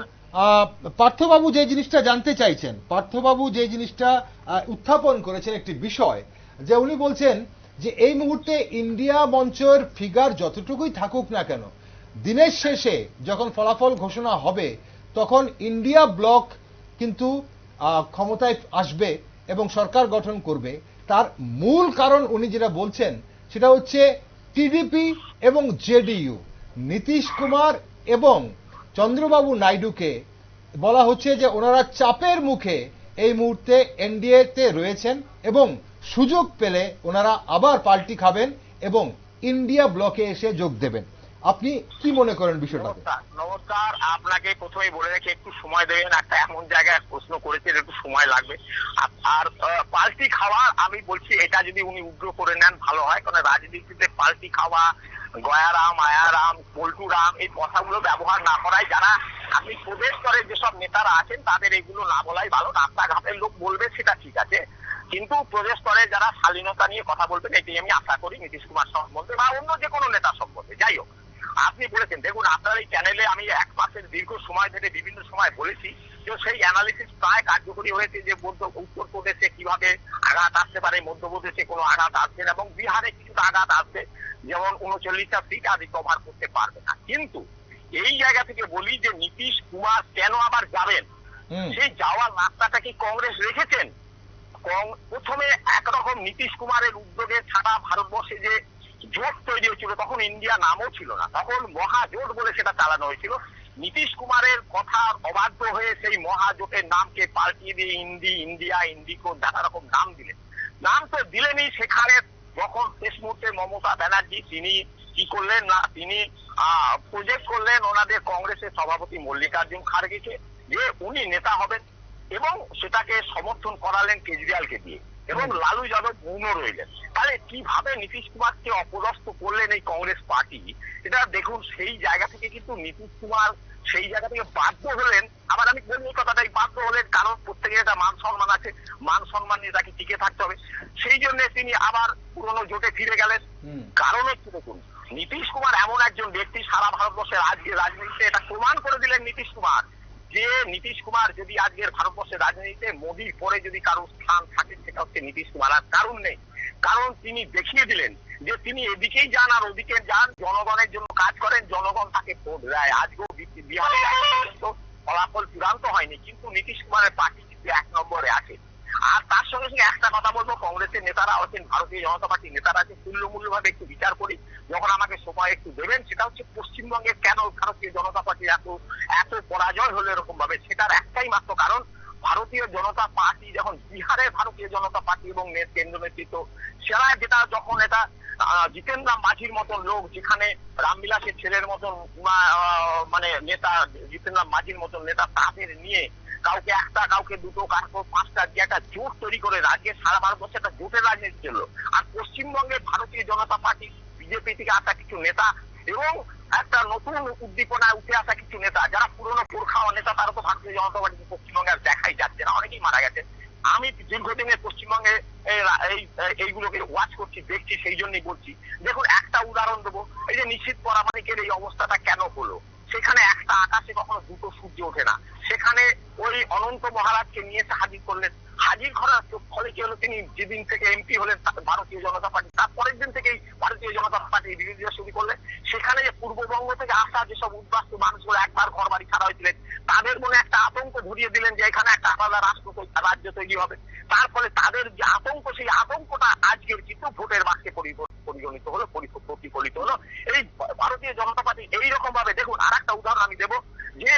পার্থবাবু যে জিনিসটা জানতে চাইছেন, পার্থবাবু যে জিনিসটা উত্থাপন করেছেন একটি বিষয়, যে উনি বলছেন যে এই মুহূর্তে ইন্ডিয়া মঞ্চের ফিগার যতটুকুই থাকুক না কেন, দিনের শেষে যখন ফলাফল ঘোষণা হবে তখন ইন্ডিয়া ব্লক কিন্তু ক্ষমতায় আসবে এবং সরকার গঠন করবে। তার মূল কারণ উনি যেটা বলছেন সেটা হচ্ছে টিডিপি এবং জেডিইউ, নীতিশ কুমার এবং চন্দ্রবাবু নাইডুকে বলা হচ্ছে যে ওনারা চাপের মুখে এই মুহূর্তে এনডিএতে রয়েছেন এবং সুযোগ পেলে ওনারা আবার পাল্টি খাবেন এবং ইন্ডিয়া ব্লকে এসে যোগ দেবেন। আপনি কি মনে করেন বিষয়টাতে? নমস্কার, আপনাকে প্রথমেই বলে রেখে একটু সময় দেবেন, একটা এমন জায়গায় প্রশ্ন করেছেন একটু সময় লাগবে। আর পাল্টি খাওয়া আমি বলছি এটা যদি উনি উগ্র করে নেন ভালো হয়, কারণ রাজনীতিতে পাল্টি খাওয়া, গয়ারাম, আয়ারাম, পল্টুরাম এই কথাগুলো ব্যবহার না করাই, যারা আপনি প্রদেশ স্তরের যেসব নেতারা আছেন তাদের এগুলো না বলাই ভালো। রাস্তাঘাটের লোক বলবে সেটা ঠিক আছে, কিন্তু প্রদেশ স্তরে যারা শালীনতা নিয়ে কথা বলবেন এটাই আমি আশা করি নীতিশ কুমার সম্বন্ধে বা অন্য যে কোনো নেতা সম্বন্ধে। যাই হোক, আপনি বলেছেন, দেখুন আপনার এই চ্যানেলে আমি 1 মাসের দীর্ঘ সময় ধরে বিভিন্ন সময় বলেছি যে সেই অ্যানালিসিস প্রায় কার্যকরী হয়েছে যে উত্তরপ্রদেশে কিভাবে আঘাত আসতে পারে, মধ্যপ্রদেশে কোনো আঘাত আসবে না এবং বিহারে কিছুটা আঘাত আসবে, যেমন 39টা সিট আর রিকভার করতে পারবে না। কিন্তু এই জায়গা থেকে বলি যে নীতিশ কুমার কেন আবার যাবেন, সেই যাওয়ার রাস্তাটা কি কংগ্রেস রেখেছেন? প্রথমে একরকম নীতিশ কুমারের উদ্যোগে সারা ভারতবর্ষে যে জোট তৈরি হয়েছিল, তখন ইন্ডিয়া নামও ছিল না, তখন মহাজোট বলে সেটা চালানো হয়েছিল। নীতিশ কুমারের কথা অবাধ্য হয়ে সেই মহাজোটের নামকে পাল্টিয়ে দিয়ে ইন্ডিয়া, ইন্ডিকো নানা রকম নাম দিলেন। নাম তো দিলেনই, সেখানে যখন শেষ মুহূর্তে মমতা ব্যানার্জি তিনি কি করলেন না, তিনি প্রজেক্ট করলেন ওনাদের কংগ্রেসের সভাপতি মল্লিকার্জুন খাড়গেকে যে উনি নেতা হবেন এবং সেটাকে সমর্থন করালেন কেজরিওয়ালকে দিয়ে, এবং লালু যাদব মৌন রইলেন। তাহলে কিভাবে নীতিশ কুমারকে অপদস্থ করলেন এই কংগ্রেস পার্টি, এটা দেখুন। সেই জায়গা থেকে কিন্তু নীতিশ কুমার সেই জায়গা থেকে বাধ্য হলেন। আবার আমি বলি এই কথাটাই, বাধ্য হলেন কারণ প্রত্যেকের একটা মান সম্মান আছে, মান সম্মান নিয়ে তাকে টিকে থাকতে হবে। সেই জন্য তিনি আবার পুরনো জোটে ফিরে গেলেন। কারণ হচ্ছে দেখুন, নীতিশ কুমার এমন একজন ব্যক্তি, সারা ভারতবর্ষের আজকের রাজনীতিতে এটা প্রমাণ করে দিলেন নীতিশ কুমার, যে নীতিশ কুমার যদি আজকের ভারতবর্ষের রাজনীতিতে মোদির পরে যদি কারো স্থান থাকে সেটা হচ্ছে নীতিশ কুমার। আর কারণ নেই, কারণ তিনি দেখিয়ে দিলেন যে তিনি এদিকেই যান আর ওদিকে যান, জনগণের জন্য কাজ করেন, জনগণ তাকে ভোট দেয়। আজকেও বিহারে ফলাফল চূড়ান্ত হয়নি, কিন্তু নীতিশ কুমারের পার্টি কিন্তু 1 নম্বরে আছে। আর তার সঙ্গে সঙ্গে একটা কথা বলবো, কংগ্রেসের নেতারা আছেন, ভারতীয় জনতা পার্টির নেতারা আছে, তুল্যমূল্যভাবে একটু বিচার করি যখন আমাকে সময় একটু দেবেন, সেটা হচ্ছে পশ্চিমবঙ্গে কেন ভারতীয় জনতা পার্টির এত পরাজয় হলো এরকম ভাবে। সেটার একটাই মাত্র কারণ, ভারতীয় জনতা পার্টি যখন বিহারের ভারতীয় জনতা পার্টি এবং কেন্দ্র নেতৃত্ব সেরা যেটা যখন এটা জিতেন্দ্র রাম মাঝির মতন লোক, যেখানে রামবিলাসের ছেলের মতন মানে নেতা, জিতেন্দ্র রাম মাঝির মতন নেতা, তাদের নিয়ে কাউকে একটা, কাউকে দুটো, কাউকে 5টা দিয়ে একটা জোট তৈরি করে রাজ্যের সারা ভারতবর্ষে একটা জোটের রাজনীতি ছিল। আর পশ্চিমবঙ্গে ভারতীয় জনতা পার্টি, বিজেপি থেকে আসা কিছু নেতা এবং একটা নতুন উদ্দীপনায় উঠে আসা কিছু নেতা, যারা পুরনো পুরখাওয়া নেতা, তারা তো ভারতীয় জনতা পার্টি পশ্চিমবঙ্গে আর দেখাই যাচ্ছে না, অনেকেই মারা গেছে। আমি দীর্ঘদিনের পশ্চিমবঙ্গে এইগুলোকে ওয়াচ করছি, দেখছি, সেই জন্যই বলছি। দেখুন একটা উদাহরণ দেবো, এই যে নিশীথ পরামানিকের এই অবস্থাটা কেন হলো, সেখানে একটা আকাশে কখনো দুটো সূর্য ওঠে না। সেখানে ওই অনন্ত মহারাজকে নিয়ে এসে হাজির করলেন। হাজির করার ফলে কি হলো, তিনি যেদিন থেকে এমপি হলেন ভারতীয় জনতা পার্টি, তার পরের দিন থেকেই ভারতীয় জনতা পার্টির বিরোধিতা শুরু করলেন। সেখানে যে পূর্ববঙ্গ থেকে আসা যেসব উদ্বাস্তু মানুষগুলো একবার ঘর বাড়ি ছাড়া হয়েছিলেন, তাদের মনে একটা আতঙ্ক ধরিয়ে দিলেন যে এখানে একটা আলাদা রাজ্য তৈরি হবে। তার ফলে তাদের যে আতঙ্ক, সেই আতঙ্কটা আজকের কিন্তু ভোটের বাক্যে পরিগণিত হলো, প্রতিফলিত হলো। এই ভারতীয় জনতা পার্টি এইরকম ভাবে, দেখুন আর একটা উদাহরণ আমি দেবো, যে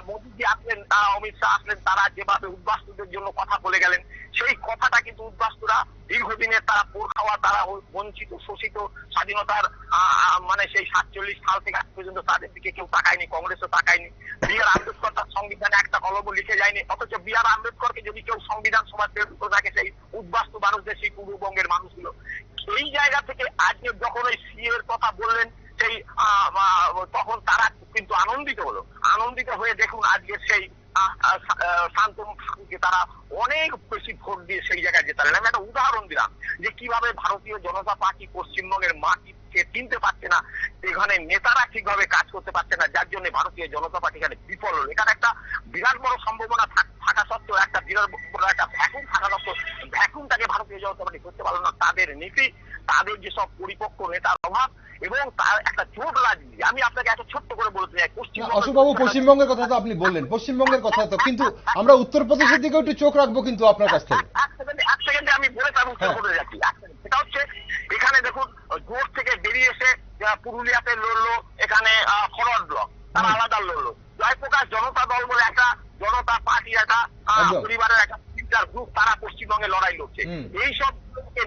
মোদীজি আসলেন, অমিত শাহ আসলেন, তারা যেভাবে উদ্বাস্তুদের জন্য কথা বলে গেলেন, সেই কথাটা কিন্তু উদ্বাস্তুরা দীর্ঘদিনের তারা পোরখাওয়া, তারা বঞ্চিত, শোষিত, স্বাধীনতার মানে সেই 47 সাল থেকে আজ পর্যন্ত তাদের দিকে কেউ তাকায়নি, কংগ্রেসও তাকায়নি। বি.আর. আম্বেদকর তার সংবিধানে একটা কলমও লিখে যায়নি, অথচ বি.আর. আম্বেদকরকে যদি কেউ সংবিধান সভা থাকে, সেই উদ্বাস্তু মানুষদের, সেই পূর্ববঙ্গের মানুষগুলো। এই জায়গা থেকে আজকে যখন ওই সিএর কথা বললেন, সেই তখন তারা কিন্তু আনন্দিত হলো। আনন্দিত হয়ে দেখুন আজকে সেই শান্তনু ঠাকুরকে তারা অনেক বেশি ভোট দিয়ে সেই জায়গায় জেতালেন। আমি একটা উদাহরণ দিলাম যে কিভাবে ভারতীয় জনতা পার্টি পশ্চিমবঙ্গের মাটিকে চিনতে পারছে না, এখানে নেতারা ঠিকভাবে কাজ করতে পারছে না, যার জন্য ভারতীয় জনতা পার্টি এখানে বিফল হলো। এখানে একটা বিরাট বড় সম্ভাবনা থাকা সত্ত্বেও, একটা বিরাট বড় একটা ভ্যাকুম থাকা সত্ত্বেও, ভ্যাকুমটাকে ভারতীয় জনতা পার্টি করতে পারলো না। তাদের নীতি, তাদের যেসব পরিপক্ক নেতার অভাব এবং তার একটা জোট রাজনীতি। আমি আপনাকে এত ছোট্ট করে বলতে চাই, অশোকবাবু পশ্চিমবঙ্গের কথা তো আপনি বললেন, পশ্চিমবঙ্গের কথা তো, কিন্তু আমরা উত্তরপ্রদেশের দিকে একটু চোখ রাখবো কিন্তু আপনার কাছ থেকে। এক সেকেন্ডে আমি বলে তারপর ধ্বংস করে যাচ্ছি। সেটা হচ্ছে এখানে দেখুন জোর থেকে বেরিয়ে এসে পুরুলিয়াতে লড়লো, এখানে ফরওয়ার্ড ব্লক তারা আলাদা লড়লো, জয়প্রকাশ জনতা দল বলে একটা জনতা পার্টির একটা পরিবারের একটা গ্রুপ তারা পশ্চিমবঙ্গে লড়াই লড়ছে। এইসব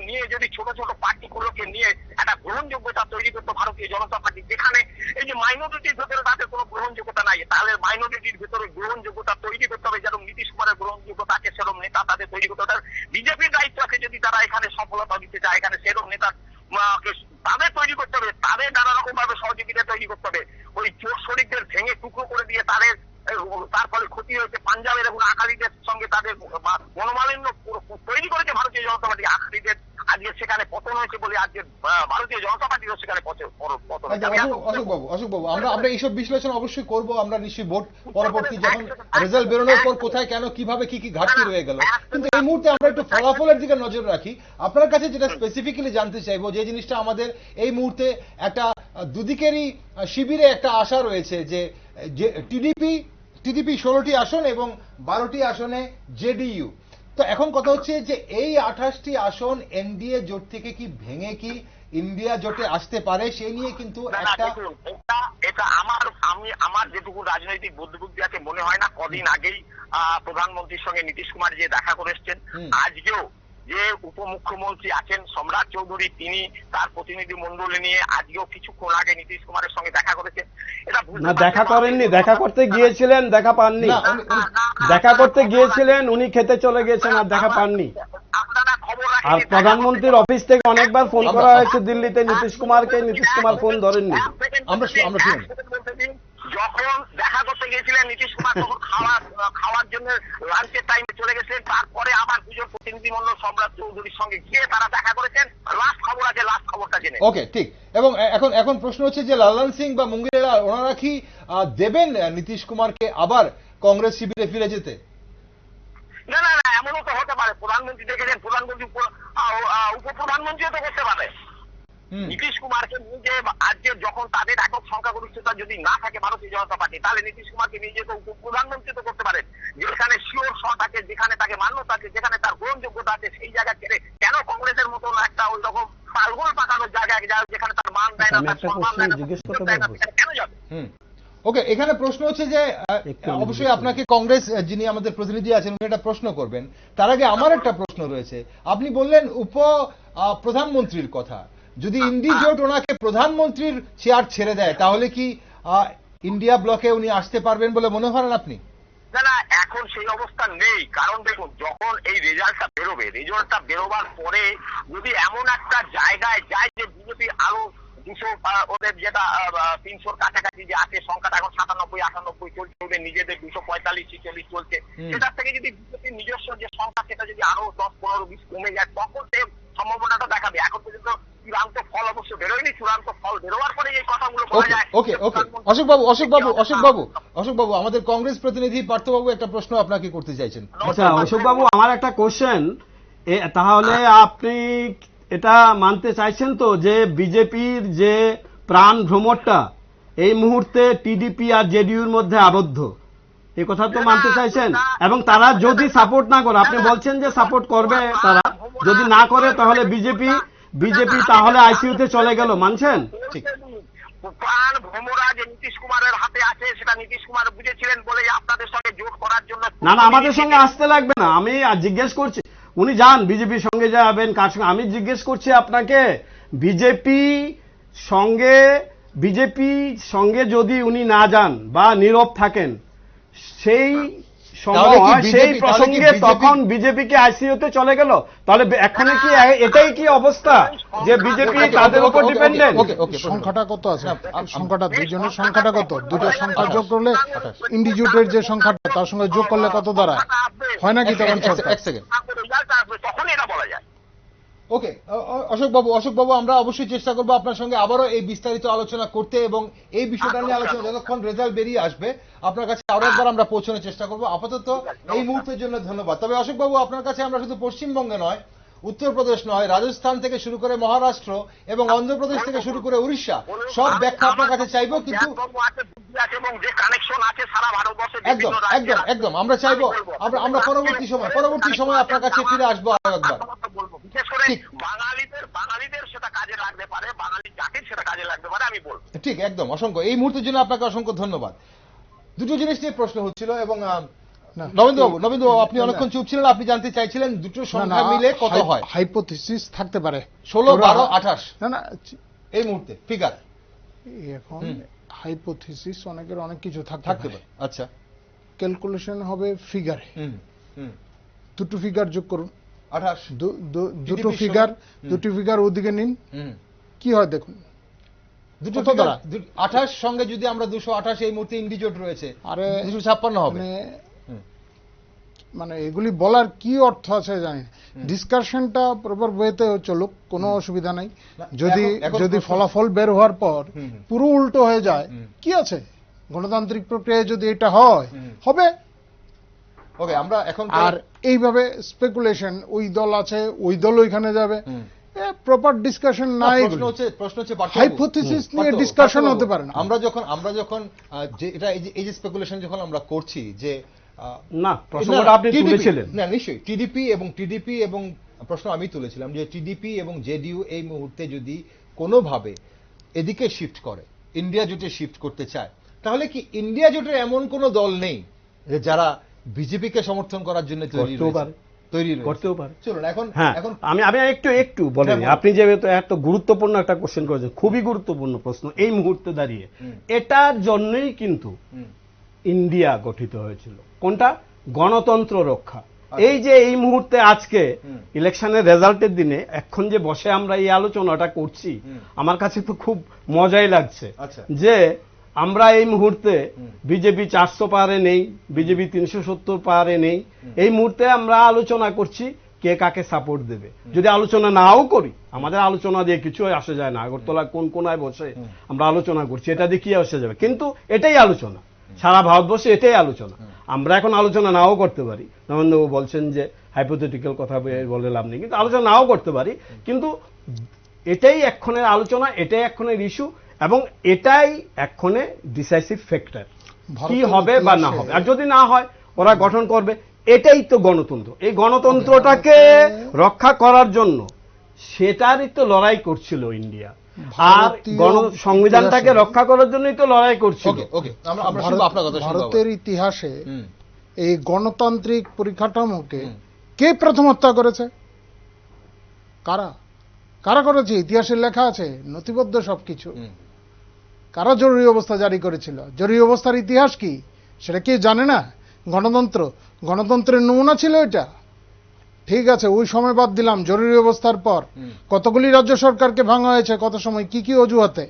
নিয়ে যদি ছোট ছোট পার্টি গুলোকে নিয়ে একটা গ্রহণযোগ্যতা তৈরি করতো ভারতীয় জনতা পার্টি, যেখানে এই যে মাইনরিটির ভেতরে তাদের কোনো গ্রহণযোগ্যতা নাই, তাহলে মাইনরিটির ভেতরে গ্রহণযোগ্যতা তৈরি করতে হবে, যেরকম নীতিশ কুমারের গ্রহণযোগ্যতা আছে সেরকম নেতা তাদের তৈরি করতে হবে। বিজেপির দায়িত্ব আছে যদি তারা এখানে সফলতা দিতে চায়, এখানে সেরকম নেতা তাদের তৈরি করতে হবে, তাদের নানা রকম ভাবে সহযোগিতা তৈরি করতে হবে। ওই চোর শরীরদের ভেঙে টুকরো করে দিয়ে তার ফলে ক্ষতি হয়েছে পাঞ্জাবের এবং আকালিদের সঙ্গে তাদের মনোমালিন্য তৈরি করেছে ভারতীয় জনতা পার্টি। আকালিদের আজকে সেখানে পতন হয়েছে বলে আজকে ভারতীয় জনতা পার্টিরও সেখানে পতন হয়েছে। অশোক বাবু, আমরা এইসব বিশ্লেষণ অবশ্যই করব। আমরা নিশ্চয়ই ভোট পরবর্তী যখন রেজাল্ট বেরোনোর পর কোথায় কেন কিভাবে কি কি ঘাটতি রয়ে গেল, কিন্তু এই মুহূর্তে আমরা একটু ফলাফলের দিকে নজর রাখি। আপনার কাছে যেটা স্পেসিফিক্যালি জানতে চাইবো, যে জিনিসটা আমাদের এই মুহূর্তে একটা দুদিকেরই শিবিরে একটা আশা রয়েছে যে টিডিপি 16টি আসন এবং 12টি আসনে জেডিইউ। তো এখন কথা হচ্ছে যে এই 28টি আসন এনডিএ জোট থেকে কি ভেঙে কি ইন্ডিয়া জোটে আসতে পারে, সেই নিয়ে কিন্তু একটা এটা আমার যেটুকু রাজনৈতিক বুদ্ধিবুদ্ধি আছে মনে হয় না। কদিন আগেই প্রধানমন্ত্রীর সঙ্গে নীতিশ কুমার যে দেখা করে এসছেন, আজকেও যে উপমুখ্যমন্ত্রী আছেন সম্রাট চৌধুরী, তিনি তার প্রতিনিধি মন্ডলী নিয়ে আজকেও কিছুক্ষণ আগে নীতিশ কুমারের সঙ্গে দেখা করেছেন। এটা না, দেখা করেননি, দেখা করতে গিয়েছিলেন, দেখা পাননি। দেখা করতে গিয়েছিলেন, উনি খেতে চলে গেছেন আর দেখা পাননি। আর প্রধানমন্ত্রীর অফিস থেকে অনেকবার ফোন করা হয়েছে দিল্লিতে নীতিশ কুমারকে, নীতিশ কুমার ফোন ধরেননি। আমরা যখন দেখা করতে গিয়েছিলেন নীতিশ কুমার তখন খাওয়ার জন্য লাঞ্চের টাইমে চলে গেছিলেন, তারপরে আবার দুজন প্রতিনিধি মন্ডল সম্রাট চৌধুরীর সঙ্গে গিয়ে তারা দেখা করেছেন। লাস্ট খবর আছে, লাস্ট খবরটা জেনে। ওকে, ঠিক। এবং এখন প্রশ্ন হচ্ছে যে লালন সিং বা মুঙ্গেরা ওনারা কি দেবেন নীতিশ কুমারকে আবার কংগ্রেস শিবিরে ফিরে যেতে? না না না, এমনও তো হতে পারে। প্রধানমন্ত্রী দেখেছেন, প্রধানমন্ত্রী উপপ্রধানমন্ত্রীও তো করতে পারে। নীতিশ কুমারকে নিজে আজকে যখন তাদের একক সংখ্যাগরিষ্ঠতা যদি না থাকে ভারতীয় জনতা পার্টি, তাহলে নীতিশ কুমারকে নিজেকে উপপ্রধানমন্ত্রী তো করতে পারেন। যেখানে শিওর শট আছে, যেখানে তাকে মান্যতা আছে, যেখানে তার গ্রহণযোগ্যতা আছে, সেই জায়গা ছেড়ে কেন কংগ্রেসের মতন একটা ওই রকম পালগোল পাকানোর জায়গায় যেখানে তার মান দেয় না, তার সম্মান দেয় না, কেন যাবে? ওকে, এখানে প্রশ্ন হচ্ছে যে অবশ্যই আপনাকে কংগ্রেস যিনি আমাদের প্রতিনিধি আছেন উনি একটা প্রশ্ন করবেন, তার আগে আমার একটা প্রশ্ন রয়েছে। আপনি বললেন প্রধানমন্ত্রীর কথা, যদি ইন্ডি জোট ওনাকে প্রধানমন্ত্রীর চেয়ার ছেড়ে দেয় তাহলে কি ইন্ডিয়া ব্লকে উনি আসতে পারবেন বলে মনে করেন আপনি? না না, এখন সেই অবস্থা নেই। কারণ দেখুন, যখন এই রেজাল্টটা বেরোবে, রেজাল্টটা বেরোবার পরে যদি এমন একটা জায়গায় যায় যে বিজেপি আরো 200 ওদের যেটা 300-র কাছাকাছি যে আছে সংখ্যাটা এখন 97-98 চলছে, নিজেদের 245-46 চলছে, সেটার থেকে যদি বিজেপির নিজস্ব যে সংখ্যা সেটা যদি আরো 10-15-20 কমে যায় তখন সে সম্ভাবনাটা দেখাবে। এখন পর্যন্ত চূড়ান্ত ফল অবশ্য বেরোয়নি, চূড়ান্ত ফল বেরোবার পরে এই কথাগুলো বলা যায়। ওকে, অশোক বাবু, আমাদের কংগ্রেস প্রতিনিধি পার্থবাবু একটা প্রশ্ন আপনাকে করতে চাইছেন। আচ্ছা অশোক বাবু, আমার একটা কোশ্চেন, তাহলে আপনি এটা মানতে চাইছেন তো যে বিজেপির যে প্রাণ ভ্রমণটা এই মুহূর্তে টিডিপি আর জেডিইউর মধ্যে আবদ্ধ, এই কথা তো মানতে চাইছেন? এবং তারা যদি সাপোর্ট না করে, আপনি বলছেন যে সাপোর্ট করবে, তারা যদি না করে তাহলে বিজেপি তাহলে আইসিইউতে চলে গেল, মানছেন? ঠিক। প্রাণ ভ্রমরা যে নীতিশ কুমারের হাতে আছে সেটা নীতিশ কুমার বুঝেছিলেন বলে আপনাদের সঙ্গে জোট করার জন্য। না না, আমাদের সঙ্গে আসতে লাগবে না, আমি জিজ্ঞেস করছি, উনি যান বিজেপির সঙ্গে যাবেন কার সঙ্গে, আমি জিজ্ঞেস করছি আপনাকে বিজেপি সঙ্গে যদি উনি না যান বা নীরব থাকেন সেই প্রসঙ্গে তখন বিজেপিকে আইসিইউতে চলে গেল, তাহলে এখন কি এটাই কি অবস্থা যে বিজেপি তাদের উপর ডিপেন্ডেন্ট? সংখ্যাটা কত আছে? সংখ্যাটা দুজনের সংখ্যাটা কত? দুটো সংখ্যা যোগ করলে ইন্ডিজোটের যে সংখ্যাটা তার সঙ্গে যোগ করলে কত দাঁড়ায়? হয় নাকি তখন? এক সেকেন্ড, তখন এটা বলা যায়। ওকে, অশোক বাবু, আমরা অবশ্যই চেষ্টা করবো আপনার সঙ্গে আবারও এই বিস্তারিত আলোচনা করতে এবং এই বিষয়টা নিয়ে আলোচনা যতক্ষণ রেজাল্ট বেরিয়ে আসবে আপনার কাছে আরো একবার আমরা পৌঁছানোর চেষ্টা করবো। আপাতত এই মুহূর্তের জন্য ধন্যবাদ। তবে অশোক বাবু, আপনার কাছে আমরা শুধু পশ্চিমবঙ্গে নয়, উত্তরপ্রদেশ নয়, রাজস্থান থেকে শুরু করে মহারাষ্ট্র এবং অন্ধ্রপ্রদেশ থেকে শুরু করে উড়িষ্যা সব ব্যাখ্যা আপনার কাছে চাইবো, কিন্তু একদম আমরা চাইবো, আমরা পরবর্তী সময় আপনার কাছে ফিরে আসবো আরো একবার। বিশেষ করে ঠিক। বাঙালিদের সেটা কাজে লাগতে পারে, বাঙালি জাতির সেটা কাজে লাগতে পারে, আমি বলবো। ঠিক, একদম। অসংখ্য, এই মুহূর্তের জন্য আপনাকে অসংখ্য ধন্যবাদ। দুটো জিনিস নিয়ে প্রশ্ন হচ্ছিল এবং নবীনবাবু আপনি অনেকক্ষণ চুপ ছিলেন, আপনি জানতে চাইছিলেন দুটো সংখ্যা মিলে কত হয়। হাইপোথিসিস থাকতে পারে 16, 12, 28 না এই মুহূর্তে ফিগার এখন হাইপোথিসিস অনেকের অনেক কিছু থাকতে থাকতে পারে। পারে। আচ্ছা, ক্যালকুলেশন হবে ফিগারে, হুম, দুটো ফিগার যোগ করুন, 28, দুটো GDP ফিগার, 16, দুটো ফিগার ওদিকে নিন, হুম, কি হয় দেখুন। দুটো কত ফিগার দ্বারা? 28 সঙ্গে যদি আমরা 228 এই মুহূর্তে ইন্ডিজোট রয়েছে, আরে 256 হবে। মানে এগুলি বলার কি অর্থ আছে জানি না। ডিসকাশনটা প্রপার ওয়েতে চলুক, কোনো অসুবিধা নাই। যদি যদি ফলাফল বের হওয়ার পর পুরো উল্টো হয়ে যায়, কি আছে, গণতান্ত্রিক প্রক্রিয়ায় যদি এটা হয় হবে। ওকে, আমরা এখন আর এইভাবে স্পেকুলেশন, ওই দল আছে, ওই দল ওইখানে যাবে, প্রপার ডিসকাশন নাই। প্রশ্ন হচ্ছে হাইপোথিসিস নিয়ে ডিসকাশন হতে পারে না। আমরা যখন যে এটা এই যে স্পেকুলেশন যখন আমরা করছি যে না, প্রশ্নটা আপনি তুলেছিলেন। না, নিশ্চয়ই টিডিপি এবং প্রশ্ন আমি তুলেছিলাম যে টিডিপি এবং জেডিইউ এই মুহূর্তে যদি কোনোভাবে এদিকে শিফট করে, ইন্ডিয়া জোটে শিফট করতে চায়, তাহলে কি ইন্ডিয়া জোটের এমন কোন দল নেই যে যারা বিজেপিকে সমর্থন করার জন্য তৈরি করতেও পারে। চলুন এখন আমি একটু বলেন, আপনি যেহেতু এত গুরুত্বপূর্ণ একটা কোশ্চেন করেছেন, খুবই গুরুত্বপূর্ণ প্রশ্ন এই মুহূর্তে দাঁড়িয়ে, এটার জন্যই কিন্তু ইন্ডিয়া গঠিত হয়েছিল। কোনটা? গণতন্ত্র রক্ষা। এই যে এই মুহূর্তে আজকে ইলেকশনের রেজাল্টের দিনে এখন যে বসে আমরা এই আলোচনাটা করছি, আমার কাছে তো খুব মজাই লাগছে যে আমরা এই মুহূর্তে বিজেপি 400 পারে নেই, বিজেপি 370 পারে নেই। এই মুহূর্তে আমরা আলোচনা করছি কে কাকে সাপোর্ট দেবে। যদি আলোচনা নাও করি, আমাদের আলোচনা দিয়ে কিছু আসে যায় না। আগরতলা কোন কোনায় বসে আমরা আলোচনা করছি, এটা দিয়ে কি আসে যাবে? কিন্তু এটাই আলোচনা, সারা ভারতবর্ষে এটাই আলোচনা। আমরা এখন আলোচনা নাও করতে পারি, নরেন্দ্রবাবু বলছেন যে হাইপোথেটিক্যাল কথা বলে লাভ নেই, কিন্তু আলোচনা নাও করতে পারি, কিন্তু এটাই এক্ষণের আলোচনা, এটাই এক্ষণের ইস্যু, এবং এটাই এক্ষণে ডিসাইসিভ ফ্যাক্টর কি হবে বা না হবে। আর যদি না হয় ওরা গঠন করবে, এটাই তো গণতন্ত্র। এই গণতন্ত্রটাকে রক্ষা করার জন্য সেটারই তো লড়াই করছিল ইন্ডিয়া, আর সংবিধানটাকে রক্ষা করার জন্যই তো লড়াই করছিল। ভারতের ইতিহাসে এই গণতান্ত্রিক পরিকাঠামোকে কে প্রথম হত্যা করেছে? কারা কারা করেছে? ইতিহাসে লেখা আছে, নথিবদ্ধ সবকিছু। কারা জরুরি অবস্থা জারি করেছিল? জরুরি অবস্থার ইতিহাস কি সেটা কি জানে না? গণতন্ত্রের নমুনা ছিল এটা। ঠিক আছে, ওই সময় বাদ দিলাম। জরুরি অবস্থার পর কতগুলি রাজ্য সরকারকে ভাঙা হয়েছে, কত সময়, কি কি অজুহাতে।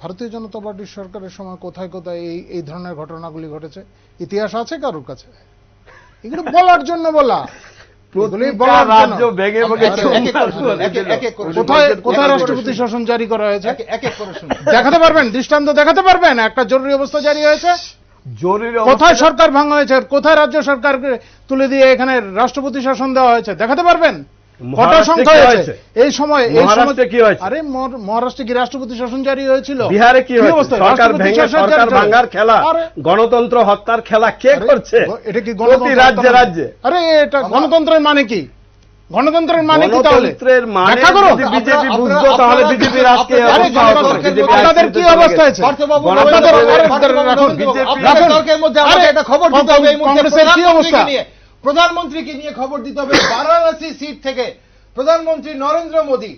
ভারতীয় জনতা পার্টির সরকারের সময় কোথায় কোথায় এই ধরনের ঘটনাগুলি ঘটেছে ইতিহাস আছে কারোর কাছে? এগুলো বলার জন্য বলা, কোথায় রাষ্ট্রপতি শাসন জারি করা হয়েছে দেখাতে পারবেন? দৃষ্টান্ত দেখাতে পারবেন? একটা জরুরি অবস্থা জারি হয়েছে, কোথায় সরকার ভাঙা হয়েছে, কোথায় রাজ্য সরকার তুলে দিয়ে এখানে রাষ্ট্রপতি শাসন দেওয়া হয়েছে দেখাতে পারবেন? কত সংখ্যা হয়েছে এই সময়? কি হয়েছে? আরে মহারাষ্ট্রে কি রাষ্ট্রপতি শাসন জারি হয়েছিল? বিহারে কি হয়েছে? সরকার ভাঙার খেলা, গণতন্ত্র হত্যার খেলা কে করছে? এটা কি রাজ্যে রাজ্যে? আরে এটা গণতন্ত্রের মানে কি? গণতন্ত্রের মানে কি? তাহলে বিজেপি বুঝতো, তাহলে বিজেপির আজকে আপনাদের কি অবস্থা হয়েছে? প্রধানমন্ত্রীকে নিয়ে খবর দিতে হবে। বারাণসী সিট থেকে প্রধানমন্ত্রী নরেন্দ্র মোদী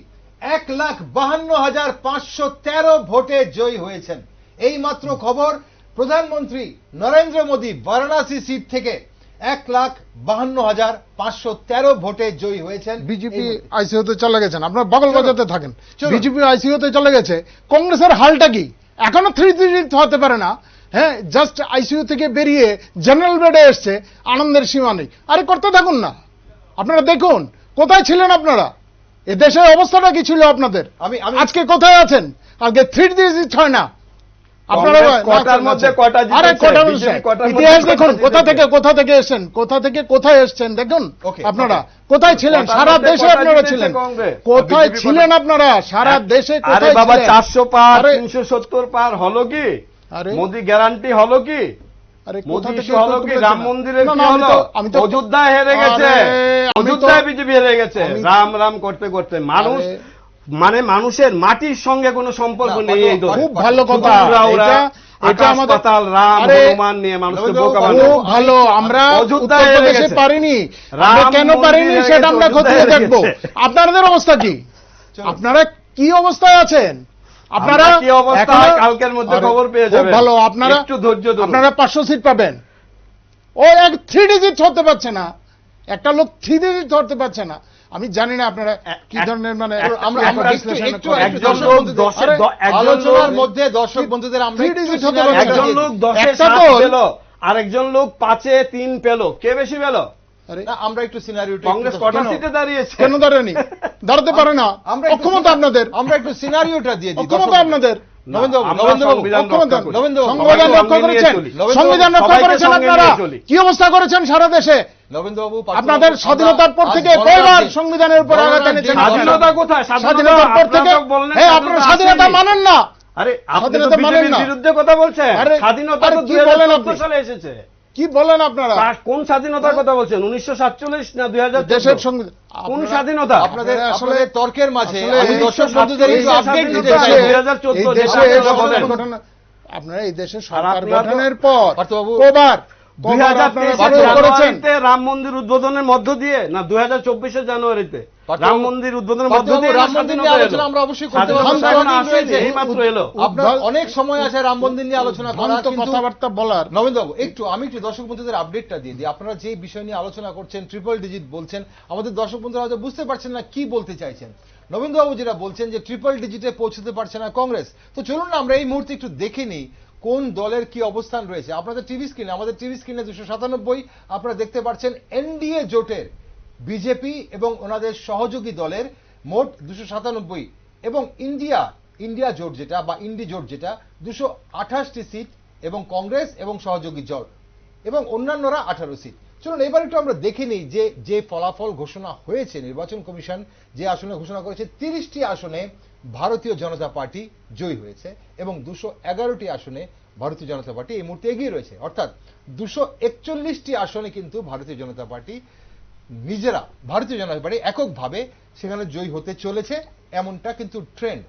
1,52,513 ভোটে জয়ী হয়েছেন। এই মাত্র খবর, প্রধানমন্ত্রী নরেন্দ্র মোদী বারাণসী সিট থেকে 1,52,513 ভোটে জয়ী হয়েছেন। বিজেপি আইসিইউতে চলে গেছেন, আপনারা বগল বাজাতে থাকেন। বিজেপি আইসিইউতে চলে গেছে, কংগ্রেসের হালটা কি? এখনো 3 হতে পারে না। হ্যাঁ, জাস্ট আইসিইউ থেকে বেরিয়ে জেনারেল বেডে এসছে, আনন্দের সীমা নেই। আরে করতে থাকুন না, আপনারা দেখুন কোথায় ছিলেন আপনারা, এ দেশের অবস্থাটা কি ছিল আপনাদের? আজকে কোথায় আছেন? আজকে 3 হয় না। আপনারা ইতিহাস দেখুন, কোথা থেকে এসছেন, কোথায় এসছেন দেখুন। আপনারা কোথায় ছিলেন? সারা দেশে আপনারা ছিলেন। কোথায় ছিলেন আপনারা সারা দেশে? আরে বাবা, 400 পার 370 পার হলো কি? মোদি গ্যারান্টি হলো কি? মোদি হলো কি? রাম মন্দিরের কি হলো? অযোধ্যায় হেরে গেছে। অযোধ্যায় বিজেপি হেরে গেছে রাম রাম করতে করতে। মানুষ মানে মানুষের মাটির সঙ্গে কোনো সম্পর্ক নেই এই দল। খুব ভালো কথা, এটা আমাদের রাম হনুমান নিয়ে মানুষকে বোকা বানানো। খুব ভালো। আমরা উত্তরপ্রদেশে পারিনি, কেন পারিনি সেটা আমরা খতিয়ে দেখবো। আপনাদের অবস্থা কি? আপনারা কি অবস্থায় আছেন? আপনারা কি অবস্থা কালকের মধ্যে খবর পেয়ে যাবেন। ভালো, আপনারা একটু ধৈর্য ধরুন। আপনারা 500 সিট পাবেন। ও এক 3 ডিজিট ধরতে পারছে না, একটা লোক 3 ডিজিট ধরতে পারছে না। আমি জানি না আপনারা কি ধরনের মানে আলোচনার মধ্যে দর্শক বন্ধুদের আমরা একজন লোক 10-এ 7 পেল, আরেকজন লোক 5-এ 3 পেল, কে বেশি পেল? আমরা একটু সিনারিওটা, কংগ্রেস কটা সিটে দাঁড়িয়েছে? কেন দাঁড়ায়নি? দাঁড়াতে পারে না, অক্ষমতা আপনাদের। আমরা একটু সিনারিওটা দিয়ে দিই। অক্ষমতা আপনাদের। সংবিধান রক্ষা করেছেন আপনারা, কি অবস্থা করেছেন সারা দেশে? নবেন্দ্রবাবু, আপনাদের স্বাধীনতার পর থেকে কয়বার সংবিধানের উপর আঘাত এনেছেন? স্বাধীনতা কোথায়? স্বাধীনতার পর থেকে আপনারা স্বাধীনতা মানেন না। আরে স্বাধীনতা মানেন না, বিরুদ্ধে কথা বলছেন। স্বাধীনতা তো 2014 সালে এসেছে। কি বলেন আপনারা? কোন স্বাধীনতার কথা বলছেন? 1947 না 2014? দেশের সংবিধান কোন স্বাধীনতা? আপনাদের আসলে তর্কের মাঝে আমি দর্শক বন্ধুদের একটু আপডেট দিতে চাই। 2014 আপনারা এই দেশে সরকার গঠনের পর কবার 2023 রাম মন্দির উদ্বোধনের মধ্য দিয়ে না 2024 জানুয়ারিতে রাম মন্দির উদ্বোধনের মধ্য দিয়ে রাম মন্দির নিয়ে আলোচনা আমরা অবশ্যই করতে পারবো। এইমাত্র এলো। আপনার অনেক সময় আছে রাম মন্দির নিয়ে আলোচনা করার, কিন্তু কথাবার্তা বলার। নবেন্দ্রবাবু, আমি একটু দর্শক বন্ধুদের আপডেটটা দিয়ে দিই। আপনারা যে বিষয় নিয়ে আলোচনা করছেন, ট্রিপল ডিজিট বলছেন, আমাদের দর্শক বন্ধুরা হয়তো বুঝতে পারছেন না কি বলতে চাইছেন। নবেন্দ্রবাবু যেটা বলছেন যে ট্রিপল ডিজিটে পৌঁছতে পারছে না কংগ্রেস, তো চলুন না আমরা এই মুহূর্তে একটু দেখে নিই কোন দলের কি অবস্থান রয়েছে। আপনাদের টিভি স্ক্রিনে, আমাদের টিভি স্ক্রিনে 297 আপনারা দেখতে পাচ্ছেন এনডিএ জোটের বিজেপি এবং ওনাদের সহযোগী দলের মোট 297 এবং ইন্ডিয়া জোট যেটা বা ইন্ডি জোট যেটা 228টি সিট এবং কংগ্রেস এবং সহযোগী জোট এবং অন্যান্যরা 18 সিট। চলুন এবার একটু আমরা দেখে নিই যে ফলাফল ঘোষণা হয়েছে। নির্বাচন কমিশন যে আসনে ঘোষণা করেছে 30টি আসনে ভারতীয় জনতা পার্টি জয়ী হয়েছে এবং 211টি আসনে ভারতীয় জনতা পার্টি এই মুহূর্তে এগিয়ে রয়েছে। অর্থাৎ 241টি আসনে কিন্তু ভারতীয় জনতা পার্টি এককভাবে সেখানে জয়ী হতে চলেছে, এমনটা কিন্তু ট্রেন্ড।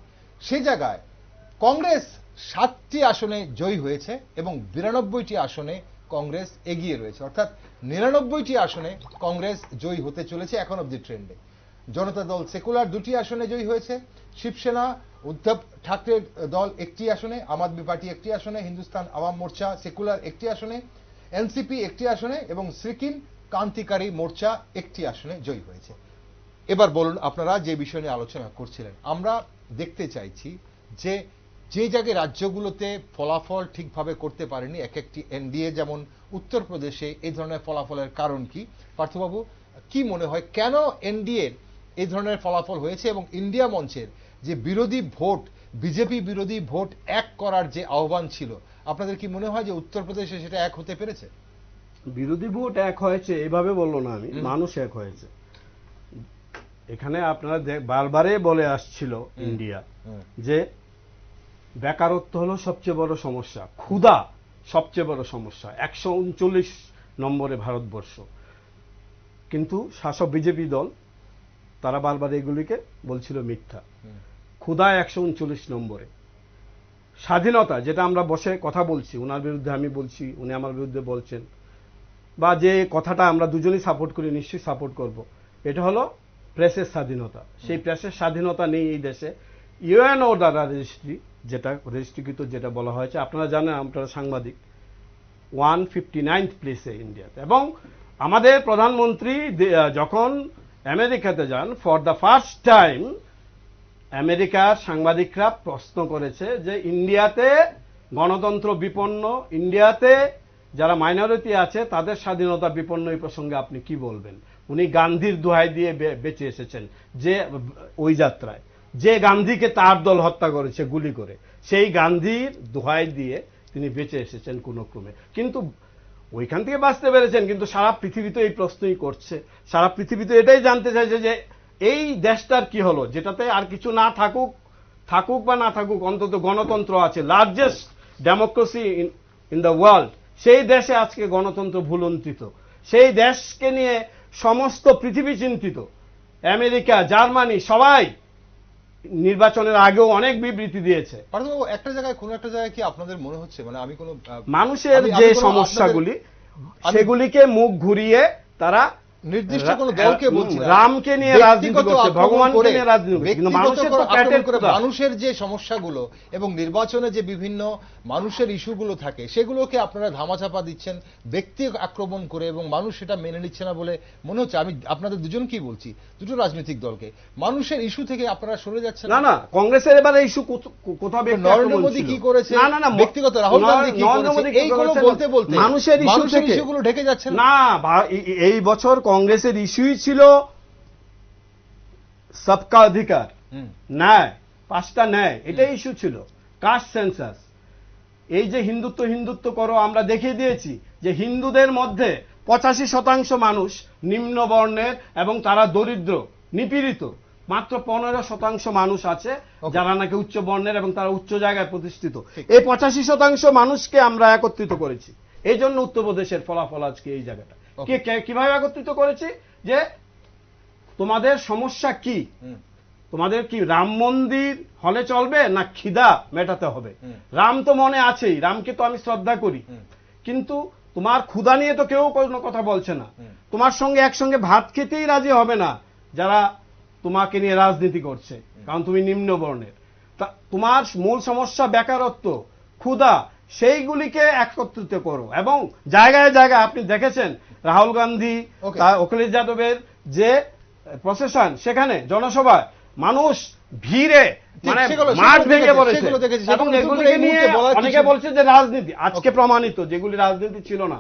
সে জায়গায় কংগ্রেস 7টি আসনে জয়ী হয়েছে এবং 92টি আসনে কংগ্রেস এগিয়ে রয়েছে। অর্থাৎ 99টি আসনে কংগ্রেস জয়ী হতে চলেছে এখন অব্দি ট্রেন্ডে। জনতা দল সেকুলার 2টি আসনে জয়ী হয়েছে, শিবসেনা উদ্ধব ঠাকরের দল 1টি আসনে, আম আদমি পার্টি 1টি আসনে, হিন্দুস্তান আওয়াম মোর্চা সেকুলার 1টি আসনে, এনসিপি 1টি আসনে এবং সিকিম ক্রান্তিকারী মোর্চা 1টি আসনে জয়ী হয়েছে। এবার বলুন আপনারা যে বিষয় নিয়ে আলোচনা করছিলেন, আমরা দেখতে চাইছি যে জায়গায় রাজ্যগুলোতে ফলাফল ঠিকভাবে করতে পারেনি এক একটি এনডিএ, যেমন উত্তরপ্রদেশে এই ধরনের ফলাফলের কারণ কি? পার্থবাবু, কি মনে হয় কেন এনডিএর এই ধরনের ফলাফল হয়েছে এবং ইন্ডিয়া মঞ্চের যে বিরোধী ভোট, বিজেপি বিরোধী ভোট এক করার যে আহ্বান ছিল, আপনাদের কি মনে হয় যে উত্তরপ্রদেশে সেটা এক হতে পেরেছে? বিরোধী ভোট এক হয়েছে এভাবে বললো না আমি, মানুষ এক হয়েছে। এখানে আপনারা বারবারে বলে আসছিল ইন্ডিয়া যে বেকারত্ব হলো সবচেয়ে বড় সমস্যা, ক্ষুধা সবচেয়ে বড় সমস্যা, 139 নম্বরে ভারতবর্ষ। কিন্তু শাসক বিজেপি দল তারা বারবার এগুলিকে বলছিল মিথ্যা। ক্ষুধা 139 নম্বরে, স্বাধীনতা যেটা আমরা বসে কথা বলছি, ওনার বিরুদ্ধে আমি বলছি, উনি আমার বিরুদ্ধে বলছেন, বা যে কথাটা আমরা দুজনেই সাপোর্ট করি, নিশ্চয়ই সাপোর্ট করব, এটা হলো প্রেসের স্বাধীনতা। সেই প্রেসের স্বাধীনতা নেই এই দেশে। ইউএনও দ্বারা রেজিস্ট্রিকৃত যেটা বলা হয়েছে, আপনারা জানেন আপনারা সাংবাদিক, 159th প্লেসে ইন্ডিয়াতে। এবং আমাদের প্রধানমন্ত্রী যখন আমেরিকাতে যান, ফর দ্য ফার্স্ট টাইম আমেরিকার সাংবাদিকরা প্রশ্ন করেছে যে ইন্ডিয়াতে গণতন্ত্র বিপন্ন, ইন্ডিয়াতে যারা মাইনরিটি আছে তাদের স্বাধীনতা বিপন্ন, এই প্রসঙ্গে আপনি কি বলবেন? উনি গান্ধীর দোহাই দিয়ে বেঁচে এসেছেন, যে ওই যাত্রায় যে গান্ধীকে তার দল হত্যা করেছে গুলি করে, সেই গান্ধীর দোহাই দিয়ে তিনি বেঁচে এসেছেন কোনো ক্রমে, কিন্তু ওইখান থেকে বাঁচতে পেরেছেন। কিন্তু সারা পৃথিবীতে এই প্রশ্নই করছে, সারা পৃথিবীতে এটাই জানতে চাইছে যে এই দেশটার কি হলো, যেটাতে আর কিছু না থাকুক বা না থাকুক, অন্তত গণতন্ত্র আছে, largest democracy in the world, সেই দেশে আজকে গণতন্ত্র ভুলুণ্ঠিত। সেই দেশকে নিয়ে সমস্ত পৃথিবী চিন্তিত, আমেরিকা, জার্মানি সবাই নির্বাচনের আগেও অনেক বিবৃতি দিয়েছে। পার্থবাবু, একটা জায়গায় কোনো একটা জায়গায় কি আপনাদের মনে হচ্ছে, মানে আমি কোনো মানুষের যে সমস্যাগুলি সেগুলিকে মুখ ঘুরিয়ে তারা নির্দিষ্ট কোনো দলকে বলছি না, রামকে নিয়ে রাজনীতি করছে, ভগবানকে নিয়ে রাজনীতি করছে, কিন্তু মানুষের তো পেটের ক্ষুধা। মানুষের যে সমস্যাগুলো এবং নির্বাচনে যে বিভিন্ন মানুষের ইস্যুগুলো থাকে সেগুলোকে আপনারা ধামাচাপা দিচ্ছেন ব্যক্তি আক্রমণ করে, এবং মানুষ সেটা মেনে নিচ্ছে না বলে মনে হচ্ছে। আমি আপনাদের দুজনকেই বলছি, দুটো রাজনৈতিক দলকে, মানুষের ইস্যু থেকে আপনারা সরে যাচ্ছেন। না না, কংগ্রেসের এবারে ইস্যু কোথাও নরেন্দ্র মোদী কি করেছে, ব্যক্তিগত রাহুল গান্ধী কি করেছে, এইগুলো বলতে বলতে মানুষের ইস্যুগুলো ঢেকে যাচ্ছে না। এই বছর কংগ্রেসের ইস্যুই ছিল সবকা অধিকার, ন্যায়, 5টা ন্যায়, এটাই ইস্যু ছিল। কাস্ট সেন্সাস, এই যে হিন্দুত্ব হিন্দুত্ব করো, আমরা দেখিয়ে দিয়েছি যে হিন্দুদের মধ্যে 85% মানুষ নিম্ন বর্ণের এবং তারা দরিদ্র, নিপীড়িত। মাত্র 15% মানুষ আছে যারা নাকি উচ্চ বর্ণের এবং তারা উচ্চ জায়গায় প্রতিষ্ঠিত। এই 85% মানুষকে আমরা একত্রিত করেছি। এই জন্য উত্তরপ্রদেশের ফলাফল আজকে এই জায়গাটা। কিভাবে একত্রিত করেছি? যে তোমাদের সমস্যা কি, তোমাদের কি রাম মন্দির হলে চলবে না খিদা মেটাতে হবে? রাম তো মনে আছেই, রামকে তো আমি শ্রদ্ধা করি, কিন্তু তোমার ক্ষুধা নিয়ে তো কেউ কোনো কথা বলছে না। তোমার সঙ্গে একসঙ্গে ভাত খেতেই রাজি হবে না যারা তোমাকে নিয়ে রাজনীতি করছে, কারণ তুমি নিম্ন বর্ণের। তা তোমার মূল সমস্যা বেকারত্ব, ক্ষুধা, সেইগুলিকে একত্রিত করো। এবং জায়গায় জায়গায় আপনি দেখেছেন রাহুল গান্ধী, অখিলেশ যাদবের যে প্রসেশন, সেখানে জনসভায় মানুষ ভিড়ে মানে মাঠ ভেঙে পড়েছে, এবং এগুলিকে নিয়ে অনেকে বলছে যে রাজনীতি। আজকে প্রমাণিত যেগুলি রাজনীতি ছিল না।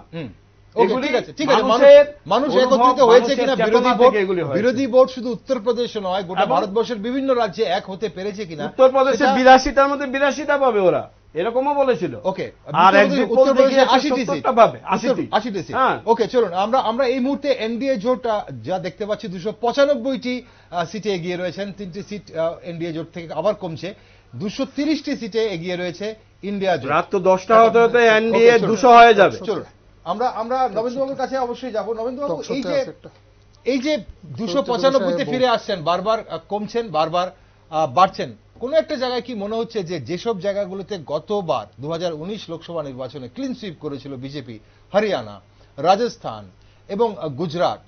মানুষ একত্রিত হয়েছে কিনা, বিরোধী ভোট শুধু উত্তরপ্রদেশে নয়, গোটা ভারতবর্ষের বিভিন্ন রাজ্যে এক হতে পেরেছে কিনা। উত্তরপ্রদেশে 82টার মধ্যে 82টা পাবে ওরা, এরকমও বলেছিল। ওকে, আর উত্তরপ্রদেশে 80টি পাবে, 80টি। ওকে, চলুন আমরা এই মুহূর্তে এনডিএ জোট যা দেখতে পাচ্ছি 295টি সিটে এগিয়ে রয়েছেন। 3টি সিট এনডিএ জোট থেকে আবার কমছে, 230টি সিটে এগিয়ে রয়েছে ইন্ডিয়া জোট। রাত তো 10টা হতে হতে এনডিএ 200 হয়ে যাবে। চলুন আমরা নবেন্দ্রবাবুর কাছে অবশ্যই যাব। নবেন্দ্রবাবু, এই যে 295তে ফিরে আসছেন, বারবার কমছেন, বারবার বাড়ছেন, কোন একটা জায়গায় কি মনে হচ্ছে যে যেসব জায়গাগুলোতে গতবার 2019 লোকসভা নির্বাচনে ক্লিন সুইপ করেছিল বিজেপি, হরিয়ানা, রাজস্থান এবং গুজরাট,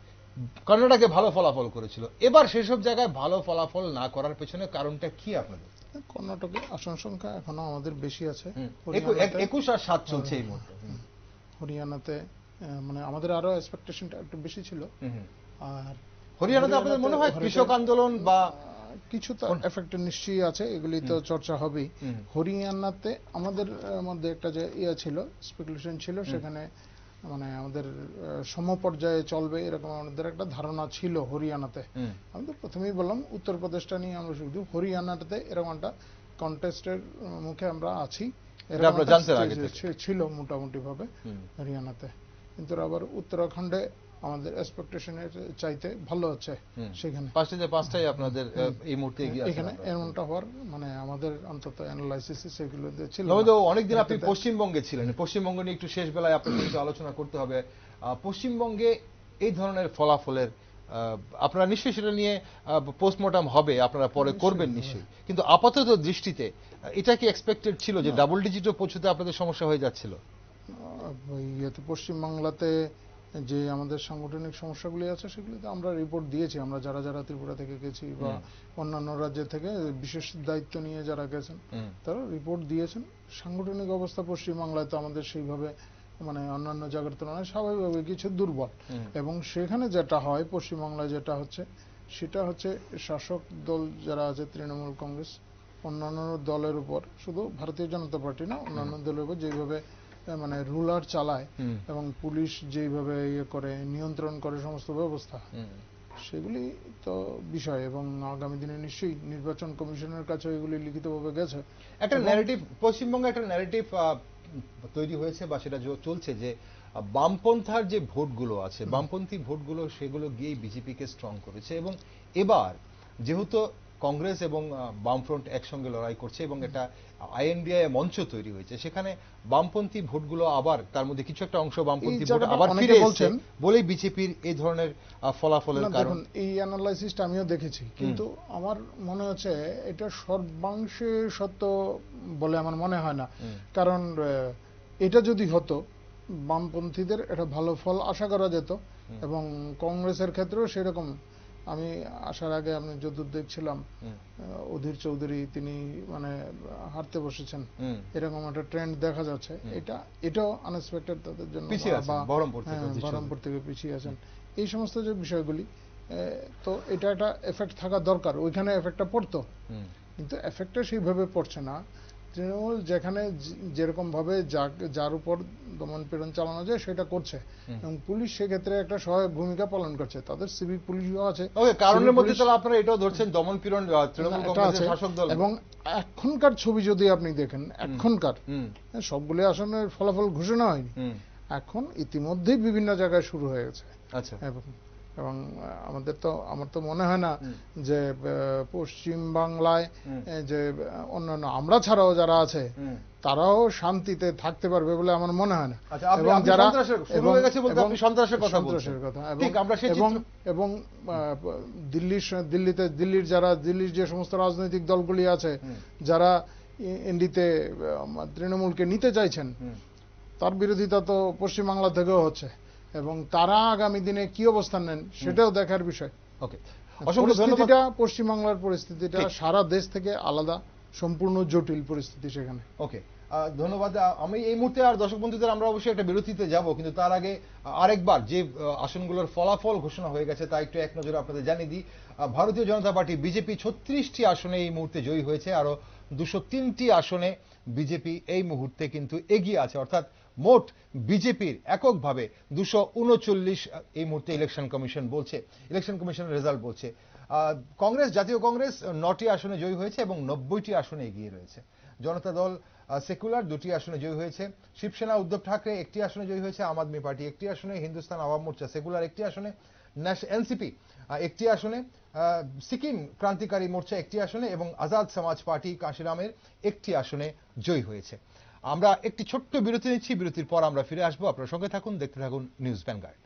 কর্ণাটকে ভালো ফলাফল করেছিল, এবার সেসব জায়গায় ভালো ফলাফল না করার পেছনে কারণটা কি আপনাদের? কর্ণাটকে আসন সংখ্যা এখনো আমাদের বেশি আছে, 21 আর 7 চলছে এই মুহূর্তে। হরিয়ানাতে মানে আমাদের আরো এক্সপেকটেশনটা একটু বেশি ছিল। আর হরিয়ানাতে আপনাদের মনে হয় কৃষক আন্দোলন বা কিছু তো এফেক্ট নিশ্চয়ই আছে, এগুলি তো চর্চা হবেই। হরিয়ানাতে আমাদের মধ্যে একটা যে ছিল, স্পেকুলেশন ছিল, সেখানে মানে আমাদের সমপর্যায়ে চলবে এরকম আমাদের একটা ধারণা ছিল হরিয়ানাতে। আমি তো প্রথমেই বললাম উত্তরপ্রদেশটা নিয়ে আমরা শুধু, হরিয়ানাতে এরকম একটা কন্টেস্টের মুখে আমরা আছি, ছিল মোটামুটি ভাবে হরিয়ানাতে। কিন্তু আবার উত্তরাখণ্ডে আমাদের এক্সপেকটেশনের চাইতে ভালো হচ্ছে, সেখানে 5টাই আপনাদের এই মুহূর্তে এগিয়ে আছে। এখানে এমনটা হওয়ার মানে আমাদের অন্তত অ্যানালাইসিস সেগুলো ছিল। অনেকদিন আপনি পশ্চিমবঙ্গে ছিলেন, পশ্চিমবঙ্গ নিয়ে একটু শেষ বেলায় আপনার সাথে আলোচনা করতে হবে। পশ্চিমবঙ্গে এই ধরনের ফলাফলের আপনারা নিশ্চয়ই সেটা নিয়ে পোস্টমর্টম হবে, আপনারা পরে করবেন নিশ্চয়ই, কিন্তু আপাতত দৃষ্টিতে এটা কি এক্সপেক্টেড ছিল যে ডাবল ডিজিটও পৌঁছতে আপনাদের সমস্যা হয়ে যাচ্ছিল? পশ্চিমবাংলাতে যে আমাদের সাংগঠনিক সমস্যাগুলি আছে সেগুলিতে আমরা রিপোর্ট দিয়েছি। আমরা যারা যারা ত্রিপুরা থেকে গেছি বা অন্যান্য রাজ্য থেকে বিশেষ দায়িত্ব নিয়ে যারা গেছেন তারা রিপোর্ট দিয়েছেন। সাংগঠনিক অবস্থা পশ্চিমবাংলায় তো আমাদের সেইভাবে মানে অন্যান্য জায়গার তুলনায় স্বাভাবিকভাবে কিছু দুর্বল, এবং সেখানে যেটা হয় পশ্চিমবাংলায় যেটা হচ্ছে সেটা হচ্ছে শাসক দল যারা আছে তৃণমূল কংগ্রেস, অন্যান্য দলের উপর, শুধু ভারতীয় জনতা পার্টি না, অন্যান্য দলের উপর যেভাবে মানে রুলার চালায় এবং পুলিশ যেভাবে ইয়ে করে নিয়ন্ত্রণ করে সমস্ত ব্যবস্থা, সেগুলি তো বিষয়। এবং আগামী দিনে নিশ্চয়ই নির্বাচন কমিশনের কাছে এগুলি লিখিতভাবে গেছে। একটা ন্যারেটিভ পশ্চিমবঙ্গে একটা ন্যারেটিভ তৈরি হয়েছে বা সেটা চলছে যে বামপন্থার যে ভোটগুলো আছে, বামপন্থী ভোটগুলো, সেগুলো গিয়েই বিজেপিকে স্ট্রং করেছে। এবং এবার যেহেতু কংগ্রেস এবং বামফ্রন্ট একসঙ্গে লড়াই করছে এবং এটা আইএনডিআই মঞ্চ তৈরি হয়েছে, সেখানে বামপন্থী ভোটগুলো আবার তার মধ্যে কিছু একটা অংশ বামপন্থী ভোট আবার ফিরে এসেছে বলেই বিজেপির এই ধরনের ফলাফলের কারণ। এই অ্যানালাইসিসটা আমিও দেখেছি, কিন্তু আমার মনে হচ্ছে এটা সর্বাংশে সত্য বলে আমার মনে হয় না। কারণ এটা যদি হতো বামপন্থীদের এটা ভালো ফল আশা করা যেত, এবং কংগ্রেসের ক্ষেত্রেও সেরকম। আমি আসার আগে আমি যতদূর দেখছিলাম অধীর চৌধুরী তিনি মানে হারতে বসেছেন, এরকম একটা ট্রেন্ড দেখা যাচ্ছে। এটাও আনএক্সপেক্টেড তাদের জন্য, বা বহরমপুর থেকে পিছিয়ে আছেন। এই সমস্ত যে বিষয়গুলি, তো এটা একটা এফেক্ট থাকা দরকার, ওইখানে এফেক্টটা পড়তো, কিন্তু এফেক্টটা সেইভাবে পড়ছে না। তৃণমূল যেখানে যেরকম ভাবে যার উপর দমন পীড়ন চালানো যায় সেটা করছে, এবং পুলিশ সেক্ষেত্রে একটা সহায়ক ভূমিকা পালন করছে, তাদের সিভিক পুলিশও আছে। কারণের মধ্যে তাহলে আপনারা এটাও ধরছেন দমন পীড়ন তৃণমূল কংগ্রেসের শাসক দল। এবং এখনকার ছবি যদি আপনি দেখেন, এখনকার সবগুলি আসনের ফলাফল ঘোষণা হয়নি, এখন ইতিমধ্যেই বিভিন্ন জায়গায় শুরু হয়ে গেছে। আচ্ছা, এবং আমার তো মনে হয় না যে পশ্চিম বাংলায় যে অন্যান্য আমরা ছাড়াও যারা আছে তারাও শান্তিতে থাকতে পারবে বলে আমার মনে হয় না। এবং যারা এবং দিল্লির যে সমস্ত রাজনৈতিক দলগুলি আছে যারা এনডিতে তৃণমূলকে নিতে চাইছেন, তার বিরোধিতা তো পশ্চিমবাংলা থেকেও হচ্ছে, এবং তারা আগামী দিনে কি অবস্থান নেন সেটাও দেখার বিষয়। পরিস্থিতিটা পশ্চিমবাংলার পরিস্থিতিটা সারা দেশ থেকে আলাদা, সম্পূর্ণ জটিল পরিস্থিতি সেখানে। ওকে, ধন্যবাদ। আমি এই মুহূর্তে আর দর্শক বন্ধুদের আমরা অবশ্যই একটা বিরতিতে যাব, কিন্তু তার আগে আরেকবার যে আসনগুলোর ফলাফল ঘোষণা হয়ে গেছে তা একটু এক নজরে আপনাদের জানিয়ে দিই। ভারতীয় জনতা পার্টি বিজেপি 36টি আসনে এই মুহূর্তে জয়ী হয়েছে, আরো 203টি আসনে বিজেপি এই মুহূর্তে কিন্তু এগিয়ে আছে, অর্থাৎ মোট বিজেপির এককভাবে 239 এই মুহূর্তে ইলেকশন কমিশন বলছে, ইলেকশন কমিশনের রেজাল্ট বলছে। কংগ্রেস, জাতীয় কংগ্রেস 9টি আসনে জয়ী হয়েছে এবং 90টি আসনে এগিয়ে রয়েছে। জনতা দল সেকুলার 2টি আসনে জয়ী হয়েছে, শিবসেনা উদ্ধব ঠাকরে 1টি আসনে জয়ী হয়েছে, আম আদমি পার্টি 1টি আসনে, হিন্দুস্তান আওয়াম মোর্চা সেকুলার 1টি আসনে, এনসিপি 1টি আসনে, সিকিম ক্রান্তিকারী মোর্চা 1টি আসনে এবং আজাদ সমাজ পার্টি কাশিরামের 1টি আসনে জয়ী হয়েছে। আমরা একটি ছোট্ট বিরতি নিচ্ছি, বিরতির পর আমরা ফিরে আসবো। আপনার সঙ্গে থাকুন, দেখতে থাকুন নিউজ ভ্যানগার্ড।